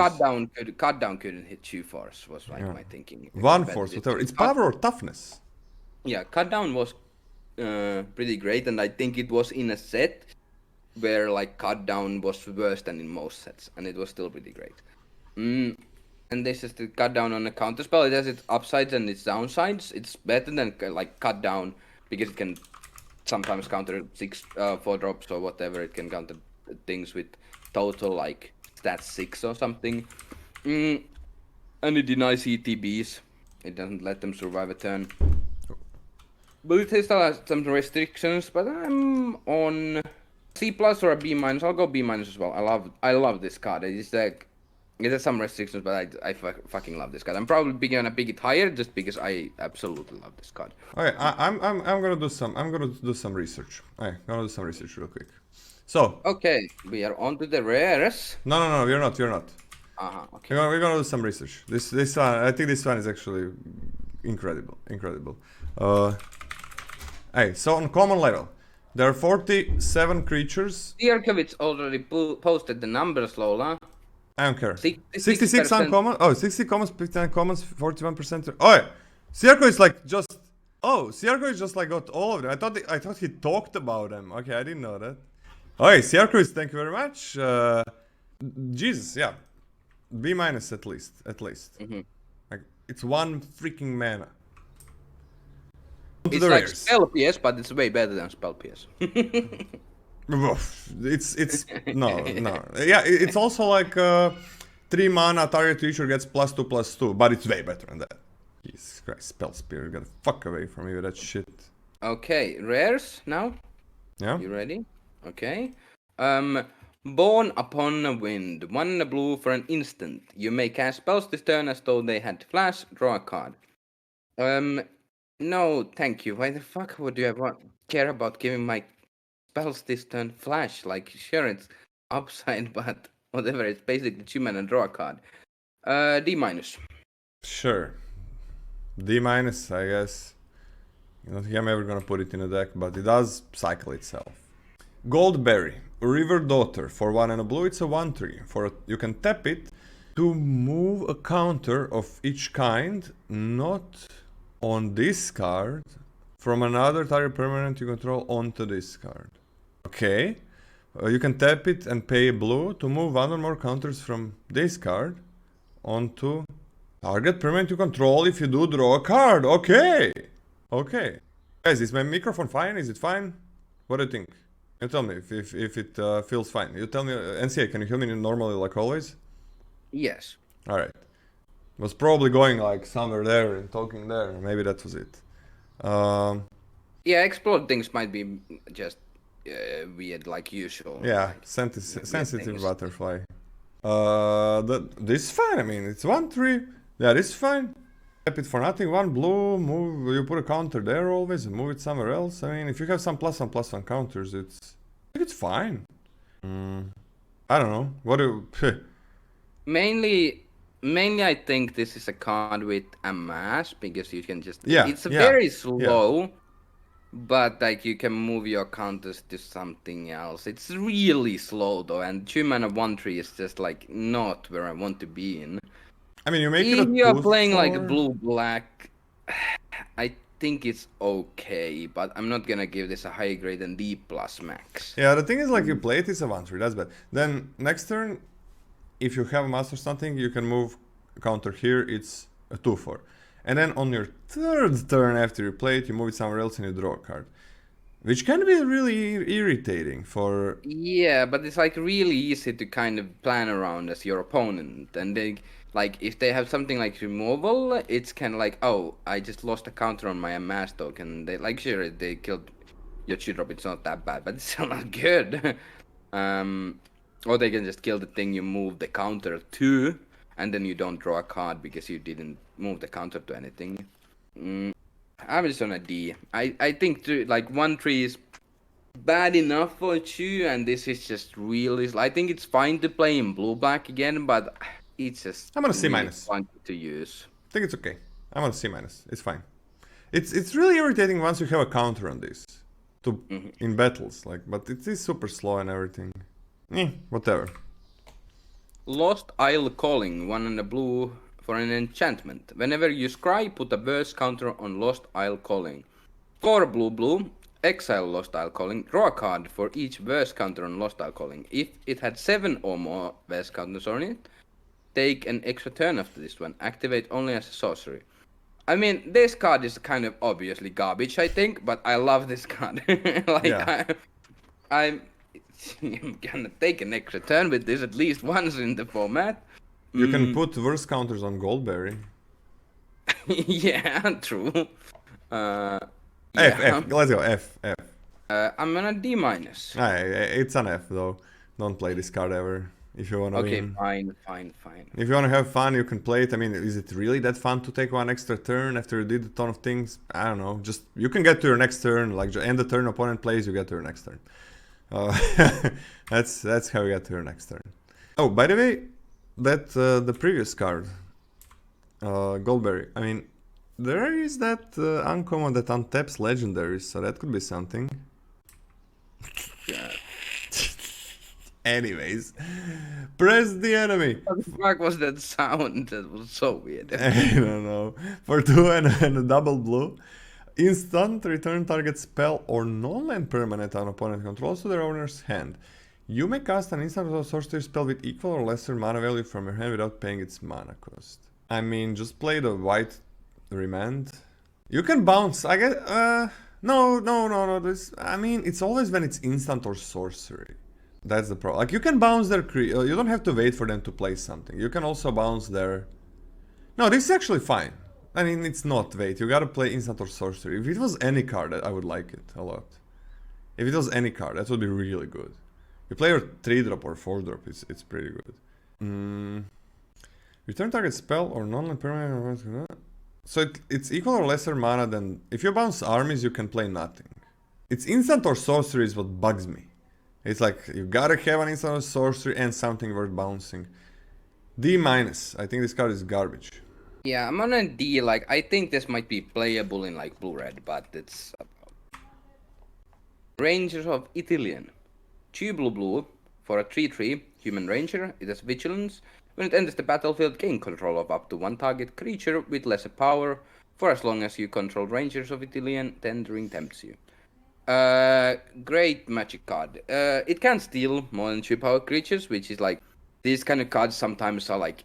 [SPEAKER 2] Cut down couldn't hit 2/4s was like my thinking.
[SPEAKER 1] 1/4s, whatever. It's power or toughness.
[SPEAKER 2] Yeah, cut down was pretty great, and I think it was in a set where like cut down was worse than in most sets, and it was still pretty great. And this is the cut down on a counter spell. It has its upsides and its downsides. It's better than like cut down because it can sometimes counter 6 4-drops or whatever. It can counter things with total like stat 6 or something. And it denies ETBs. It doesn't let them survive a turn. But it still has some restrictions. But I'm on C plus or a B minus. I'll go B minus as well. I love this card. It's like it has some restrictions, but I fucking love this card. I'm probably gonna pick it higher just because I absolutely love this card.
[SPEAKER 1] Okay, I'm gonna do some research. I'm gonna do some research real quick. So.
[SPEAKER 2] Okay, we are on to the rares.
[SPEAKER 1] No, you're not.
[SPEAKER 2] Okay.
[SPEAKER 1] We're gonna do some research. This one, I think this one is actually incredible. Hey, so on common level, there are 47 creatures.
[SPEAKER 2] Sierkovitz already posted the numbers, Lola.
[SPEAKER 1] I don't care.
[SPEAKER 2] 66
[SPEAKER 1] uncommon. Oh, 60 commons, 59 commons, 41%. Oh, yeah. Sierko is like just. Oh, Sierko is just like got all of them. I thought he talked about them. Okay, I didn't know that. Okay, Sierko is. Thank you very much. Jesus, yeah. B minus at least. Like, It's 1 freaking mana. To
[SPEAKER 2] It's
[SPEAKER 1] the
[SPEAKER 2] like
[SPEAKER 1] rares.
[SPEAKER 2] spell PS, but it's way better than spell PS.
[SPEAKER 1] It's no. Yeah, it's also like 3 mana target creature gets +2/+2, but it's way better than that. Jesus Christ, spell spear, get the fuck away from me with that shit.
[SPEAKER 2] Okay, rares now.
[SPEAKER 1] Yeah.
[SPEAKER 2] You ready? Okay. Born upon a wind, 1 in a blue for an instant. You may cast spells this turn as though they had flash. Draw a card. No, thank you. Why the fuck would you ever care about giving my spells this turn flash? Like, sure, it's upside, but whatever. It's basically 2 mana draw a card. D minus.
[SPEAKER 1] Sure. D minus, I guess. I don't think I'm ever gonna put it in a deck, but it does cycle itself. Goldberry, River Daughter. For 1 and a blue, it's a 1/3. You can tap it to move a counter of each kind, not on this card, from another target permanent you control onto this card. Okay. You can tap it and pay blue to move 1 or more counters from this card onto target permanent you control if you do draw a card. Okay. Okay. Guys, is my microphone fine? Is it fine? What do you think? You tell me if it feels fine. You tell me, NCA, can you hear me normally like always?
[SPEAKER 2] Yes.
[SPEAKER 1] Alright. Was probably going like somewhere there and talking there. Maybe that was it.
[SPEAKER 2] Yeah, explode things might be just weird like usual.
[SPEAKER 1] Yeah,
[SPEAKER 2] like,
[SPEAKER 1] sensitive
[SPEAKER 2] things.
[SPEAKER 1] butterfly. This is fine. I mean, it's 1/3. Yeah, this is fine. Tap it for nothing. 1 blue. Move. You put a counter there always and move it somewhere else. I mean, if you have some +1/+1 counters, I think it's fine. I don't know. What do?
[SPEAKER 2] Mainly, I think this is a card with a mass because you can just.
[SPEAKER 1] Yeah,
[SPEAKER 2] It's
[SPEAKER 1] yeah,
[SPEAKER 2] very slow, but like you can move your counters to something else. It's really slow though, and 2 mana 1/3 is just like not where I want to be in.
[SPEAKER 1] I mean, you make it a
[SPEAKER 2] If you're
[SPEAKER 1] 2/4.
[SPEAKER 2] playing like blue black, I think it's okay, but I'm not gonna give this a higher grade than D plus max.
[SPEAKER 1] Yeah, the thing is, like, you play it, it's a 1/3, that's bad. Then, next turn, if you have a master something, you can move counter here, it's a 2/4. And then on your 3rd turn after you play it, you move it somewhere else and you draw a card. Which can be really irritating for...
[SPEAKER 2] Yeah, but it's like really easy to kind of plan around as your opponent. And they, like, if they have something like removal, it's kind of like, oh, I just lost a counter on my amass token. They, like, sure, they killed your 2-drop, it's not that bad, but it's still not good. Or they can just kill the thing you move the counter to, and then you don't draw a card because you didn't move the counter to anything. I'm just on a D. I think like 1/3 is bad enough for 2, and this is just really. I think it's fine to play in blue black again, but it's just.
[SPEAKER 1] I'm on a C-.
[SPEAKER 2] Really fun to use.
[SPEAKER 1] I think it's okay. I'm on a C-. It's fine. It's really irritating once you have a counter on this. In battles, like, but it is super slow and everything. Whatever.
[SPEAKER 2] Lost Isle Calling, 1 and a blue for an enchantment. Whenever you scry, put a burst counter on Lost Isle Calling. 4 blue, exile Lost Isle Calling, draw a card for each burst counter on Lost Isle Calling. If it had 7 or more burst counters on it, take an extra turn after this one. Activate only as a sorcery. I mean, this card is kind of obviously garbage, I think, but I love this card. Like, yeah. I'm gonna take an extra turn with this at least once in the format.
[SPEAKER 1] You can put worse counters on Goldberry.
[SPEAKER 2] Yeah, true.
[SPEAKER 1] F, let's go, F.
[SPEAKER 2] I'm on a D minus.
[SPEAKER 1] It's an F though. Don't play this card ever. If you wanna win.
[SPEAKER 2] Okay, fine.
[SPEAKER 1] If you wanna have fun, you can play it. I mean, is it really that fun to take 1 extra turn after you did a ton of things? I don't know. Just, you can get to your next turn, like, end the turn opponent plays, you get to your next turn. That's how you get to your next turn. Oh, by the way, that the previous card, Goldberry. I mean, there is that uncommon that untaps legendaries, so that could be something.
[SPEAKER 2] Yeah.
[SPEAKER 1] Anyways, press the enemy.
[SPEAKER 2] What the fuck was that sound? That was so weird.
[SPEAKER 1] I don't know. For 2 and a double blue, instant return target spell or non-land permanent on opponent controls to their owner's hand. You may cast an instant or sorcery spell with equal or lesser mana value from your hand without paying its mana cost. I mean, just play the white remand. You can bounce, I guess, no, this, I mean, it's always when it's instant or sorcery. That's the problem. Like, you can bounce their you don't have to wait for them to play something. You can also bounce their... No, this is actually fine. I mean, it's not wait. You gotta play instant or sorcery. If it was any card, I would like it a lot. If it was any card, that would be really good. You play your 3-drop or 4-drop, it's pretty good. Return target spell or non-land permanent... So it's equal or lesser mana than... If you bounce armies, you can play nothing. It's instant or sorcery is what bugs me. It's like, you gotta have an instant or sorcery and something worth bouncing. D-. I think this card is garbage.
[SPEAKER 2] Yeah, I'm on a D. Like, I think this might be playable in like blue-red, but it's... Rangers of Ithilien. 2 blue for a 3/3 human ranger. It has vigilance. When it enters the battlefield, gain control of up to one target creature with lesser power for as long as you control Rangers of Ithilien, then the ring tempts you. Great magic card. It can steal more than 2 power creatures, which is like, these kind of cards sometimes are like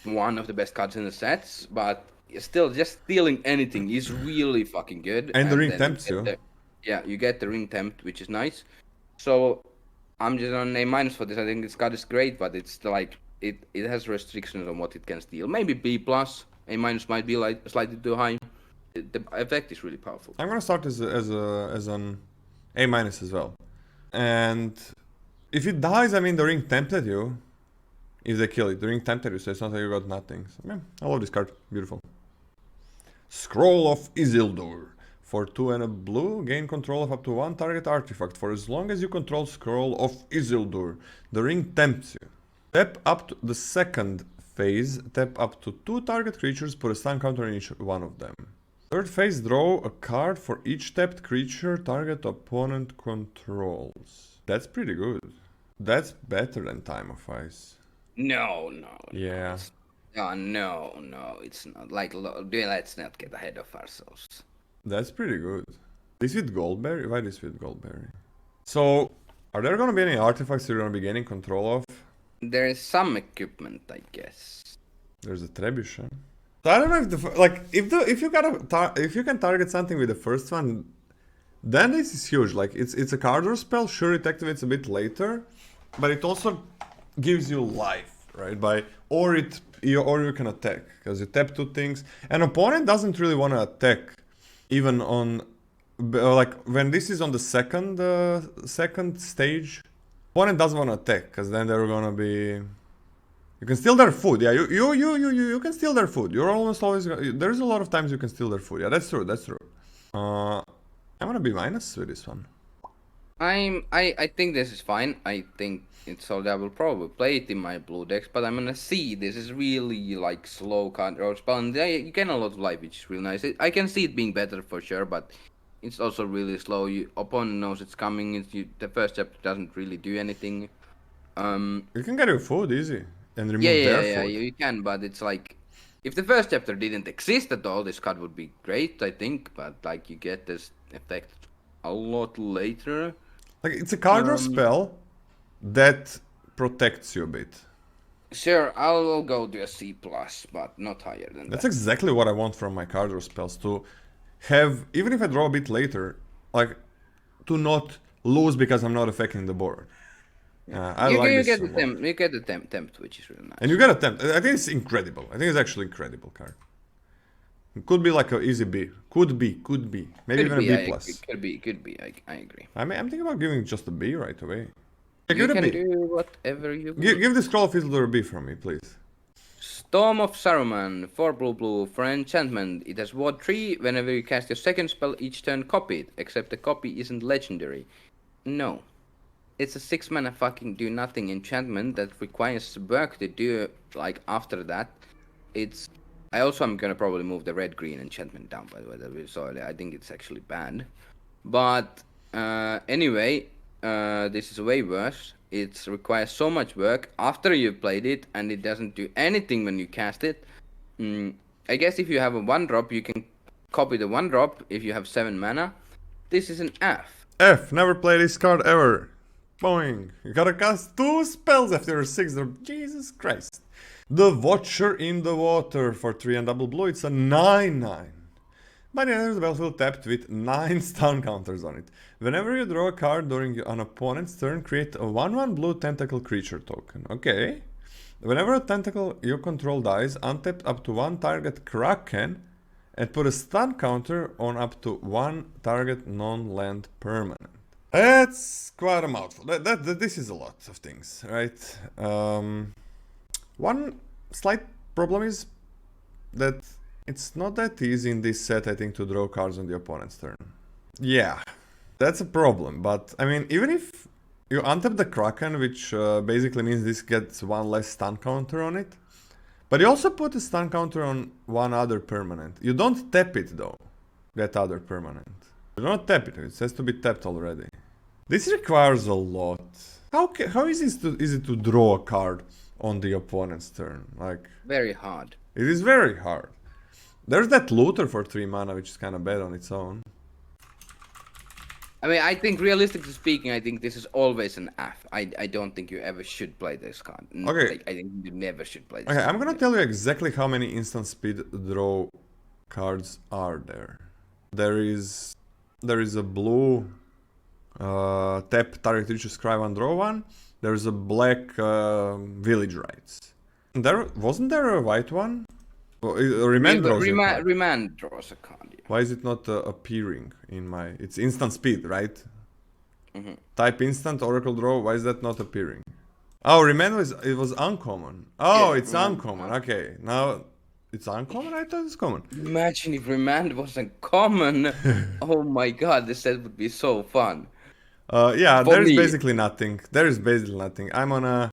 [SPEAKER 2] one of the best cards in the sets, but still, just stealing anything is really fucking good.
[SPEAKER 1] And the ring tempts you.
[SPEAKER 2] Yeah, you get the ring tempt, which is nice. So I'm just on A- for this. I think this card is great, but it's like it has restrictions on what it can steal. Maybe B+. A- might be like slightly too high. The effect is really powerful.
[SPEAKER 1] I'm gonna start as an A- as well. And if it dies, I mean, the ring tempted you. If they kill it, the ring tempted you, so it's not like you got nothing. So, yeah, I love this card. Beautiful. Scroll of Isildur. For 2 and a blue, gain control of up to 1 target artifact for as long as you control Scroll of Isildur. The ring tempts you. Tap up to the second phase, tap up to 2 target creatures, put a stun counter on each one of them. Third phase, draw a card for each tapped creature target opponent controls. That's pretty good. That's better than Time of Ice.
[SPEAKER 2] No.
[SPEAKER 1] Yeah.
[SPEAKER 2] No, it's not. Like, let's not get ahead of ourselves.
[SPEAKER 1] That's pretty good. This with Goldberry? Why this with Goldberry? So, are there gonna be any artifacts you're gonna be gaining control of?
[SPEAKER 2] There is some equipment, I guess.
[SPEAKER 1] There's a trebuchet. So I don't know if if you can target something with the first one, then this is huge. Like, it's a card draw spell. Sure, it activates a bit later, but it also gives you life, right? Or you can attack because you tap 2 things. An opponent doesn't really want to attack, even on like when this is on the second stage. Opponent doesn't want to attack because then they're gonna be. You can steal their food. Yeah, you can steal their food. You're almost always. There's a lot of times you can steal their food. Yeah, that's true. I'm gonna be minus with this one.
[SPEAKER 2] I think this is fine. I think it's so that I will probably play it in my blue decks, but I'm gonna see this is really like slow card draw spell, and you gain a lot of life, which is really nice. I can see it being better for sure, but it's also really slow. Opponent knows it's coming. The first chapter doesn't really do anything.
[SPEAKER 1] You can get your food easy and remove their food.
[SPEAKER 2] Yeah, you can, but it's like if the first chapter didn't exist at all, this card would be great, I think. But like you get this effect a lot later.
[SPEAKER 1] Like, it's a card draw spell that protects you a bit.
[SPEAKER 2] Sure, I'll go to a C+, but not higher than that.
[SPEAKER 1] That's exactly what I want from my card draw spells, to have, even if I draw a bit later, like, to not lose because I'm not affecting the board.
[SPEAKER 2] You get the tempt, which is really nice.
[SPEAKER 1] And you get a tempt. I think it's incredible. I think it's actually incredible card. It could be like an easy B. Could be. Maybe even a B+.
[SPEAKER 2] Could be. I agree.
[SPEAKER 1] I'm thinking about giving just a B right away.
[SPEAKER 2] You can do whatever you want.
[SPEAKER 1] Give the Scroll of Isildur a B from me, please.
[SPEAKER 2] Storm of Saruman, 4 blue for enchantment. It has ward 3. Whenever you cast your second spell each turn, copy it, except the copy isn't legendary. No. It's a 6 mana fucking do nothing enchantment that requires work to do like after that. I also am gonna probably move the red-green enchantment down, by the way, so I think it's actually bad. But anyway, this is way worse. It requires so much work after you've played it, and it doesn't do anything when you cast it. I guess if you have a 1-drop, you can copy the 1-drop if you have 7 mana. This is an F.
[SPEAKER 1] F, never play this card ever. Boing. You gotta cast 2 spells after your 6th drop. Jesus Christ. The Watcher in the Water for 3 and double blue, it's a 9/9. But yeah, there's a battlefield tapped with 9 stun counters on it. Whenever you draw a card during an opponent's turn, create a 1/1 blue tentacle creature token. Okay. Whenever a tentacle you control dies, untap up to 1 target Kraken and put a stun counter on up to 1 target non-land permanent. That's quite a mouthful. This is a lot of things, right? One slight problem is that it's not that easy in this set, I think, to draw cards on the opponent's turn. Yeah, that's a problem, but I mean, even if you untap the Kraken, which basically means this gets 1 less stun counter on it, but you also put a stun counter on 1 other permanent. You don't tap it though, that other permanent. You don't tap it, it has to be tapped already. This requires a lot. How easy is it to draw a card on the opponent's turn? Like,
[SPEAKER 2] Very hard.
[SPEAKER 1] it is very hard. There's that Looter for 3 mana, which is kind of bad on its own.
[SPEAKER 2] I mean, I think realistically speaking, I think this is always an F. I don't think you ever should play this card.
[SPEAKER 1] Okay.
[SPEAKER 2] Like, I think you never should play this
[SPEAKER 1] Okay,
[SPEAKER 2] card.
[SPEAKER 1] I'm gonna tell you exactly how many instant speed draw cards are there. There is a blue tap target creature scry 1 draw 1. There's a black Village Rites. Wasn't there a white one? Remand draws a card.
[SPEAKER 2] Remand draws a card. Yeah.
[SPEAKER 1] Why is it not appearing in my... It's instant speed, right? Type instant, Oracle draw, why is that not appearing? Oh, Remand it was uncommon. Oh,
[SPEAKER 2] Yeah,
[SPEAKER 1] it's uncommon. Okay, now it's uncommon? I thought it's common.
[SPEAKER 2] Imagine if Remand wasn't common. Oh my god, this set would be so fun.
[SPEAKER 1] Yeah,
[SPEAKER 2] For
[SPEAKER 1] there's
[SPEAKER 2] me.
[SPEAKER 1] basically nothing. There is basically nothing. I'm on a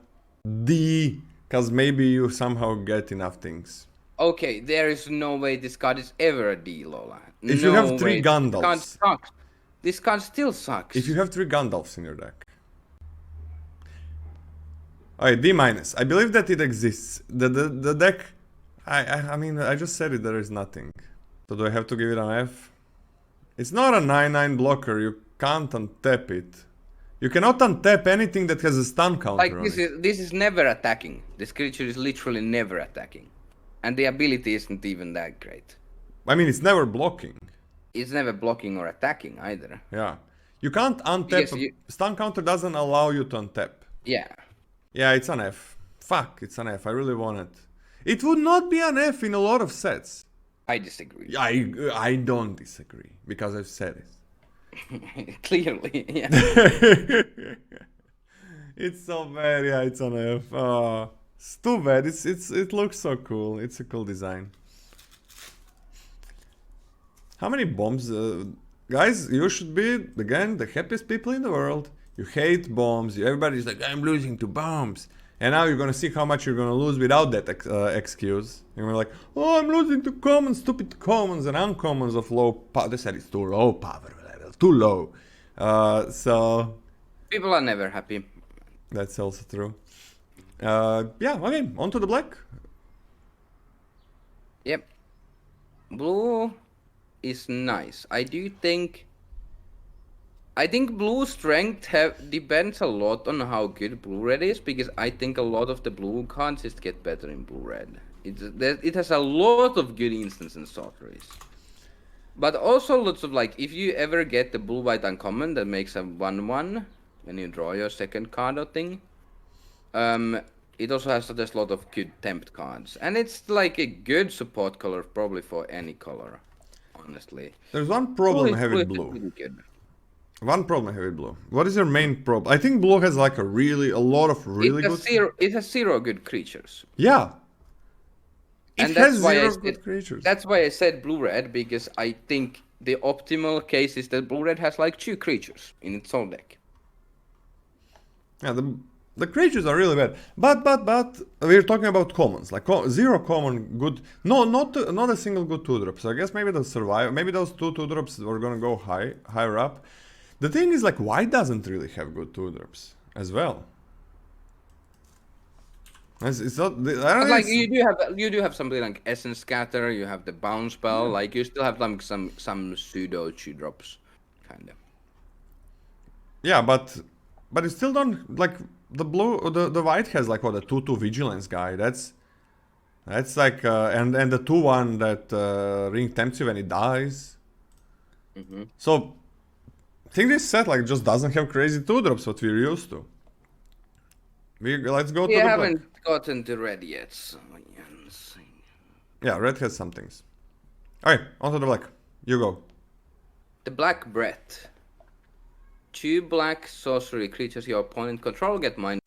[SPEAKER 1] D, because maybe you somehow get enough things.
[SPEAKER 2] Okay, there is no way this card is ever a D, Lola.
[SPEAKER 1] If you have 3
[SPEAKER 2] way. This card
[SPEAKER 1] Gandalfs.
[SPEAKER 2] sucks. This card still sucks.
[SPEAKER 1] If you have 3 Gandalfs in your deck. Alright, D minus. I believe that it exists. The deck... I mean, I just said it, there is nothing. So do I have to give it an F? It's not a 9/9 blocker, you can't untap it. You cannot untap anything that has a stun counter
[SPEAKER 2] Like
[SPEAKER 1] on
[SPEAKER 2] this
[SPEAKER 1] it.
[SPEAKER 2] is never attacking. This creature is literally never attacking. And the ability isn't even that great.
[SPEAKER 1] I mean, it's never blocking.
[SPEAKER 2] It's never blocking or attacking either.
[SPEAKER 1] Yeah. You can't untap...
[SPEAKER 2] Yes, you-
[SPEAKER 1] Stun counter doesn't allow you to untap.
[SPEAKER 2] Yeah.
[SPEAKER 1] Yeah, it's an F. Fuck, it's an F. I really want it. It would not be an F in a lot of sets.
[SPEAKER 2] I disagree.
[SPEAKER 1] I don't disagree, because I've said it.
[SPEAKER 2] Clearly, yeah.
[SPEAKER 1] It's so bad, yeah, it's an F. It's too bad. It looks so cool. It's a cool design. How many bombs? Guys, you should be, again, the happiest people in the world. You hate bombs. Everybody's like, I'm losing to bombs. And now you're gonna see how much you're gonna lose without that excuse. You're gonna be like, oh, I'm losing to commons, stupid commons and uncommons of low power. They said it's too low power level, too low. So
[SPEAKER 2] People are never happy.
[SPEAKER 1] that's also true. Yeah, okay, on to the black.
[SPEAKER 2] Yep. Blue is nice. I think blue strength depends a lot on how good blue red is, because I think a lot of the blue cards just get better in blue red. It has a lot of good instants and sorceries. But also lots of, like, if you ever get the blue white uncommon that makes a 1/1 when you draw your second card or thing, it also has just a lot of good tempt cards. And it's like a good support color probably for any color, honestly.
[SPEAKER 1] There's one problem I have with
[SPEAKER 2] is
[SPEAKER 1] blue.
[SPEAKER 2] really good.
[SPEAKER 1] One problem I have with blue. What is your main problem? I think blue has like a lot of really good...
[SPEAKER 2] It has 0 good creatures.
[SPEAKER 1] Yeah. It
[SPEAKER 2] And
[SPEAKER 1] has
[SPEAKER 2] that's why
[SPEAKER 1] 0 good creatures.
[SPEAKER 2] That's why I said blue-red, because I think the optimal case is that blue-red has like 2 creatures in its own deck.
[SPEAKER 1] Yeah, the creatures are really bad. But we're talking about commons. Like 0 common good... No, not a single good 2-drop. So I guess maybe they'll survive. Maybe those 2-drops are gonna go higher up. The thing is, like, white doesn't really have good 2-drops as well. It's not... I don't
[SPEAKER 2] But
[SPEAKER 1] know,
[SPEAKER 2] like
[SPEAKER 1] it's-
[SPEAKER 2] you do have something like Essence Scatter, you have the Bounce Spell, like you still have like some pseudo 2-drops, kind of.
[SPEAKER 1] Yeah, but you still don't... Like, the blue... The white has, like, what, a 2/2 vigilance guy. That's That's like and the 2/1 that ring tempts you when it dies. So I think this set like just doesn't have crazy 2-drops what we're used to. Let's go
[SPEAKER 2] We
[SPEAKER 1] to the
[SPEAKER 2] haven't
[SPEAKER 1] black.
[SPEAKER 2] gotten to red yet, so yes.
[SPEAKER 1] Yeah, red has some things. Alright, on to the black. You go.
[SPEAKER 2] The Black Breath. 2 black sorcery creatures your opponent control get -.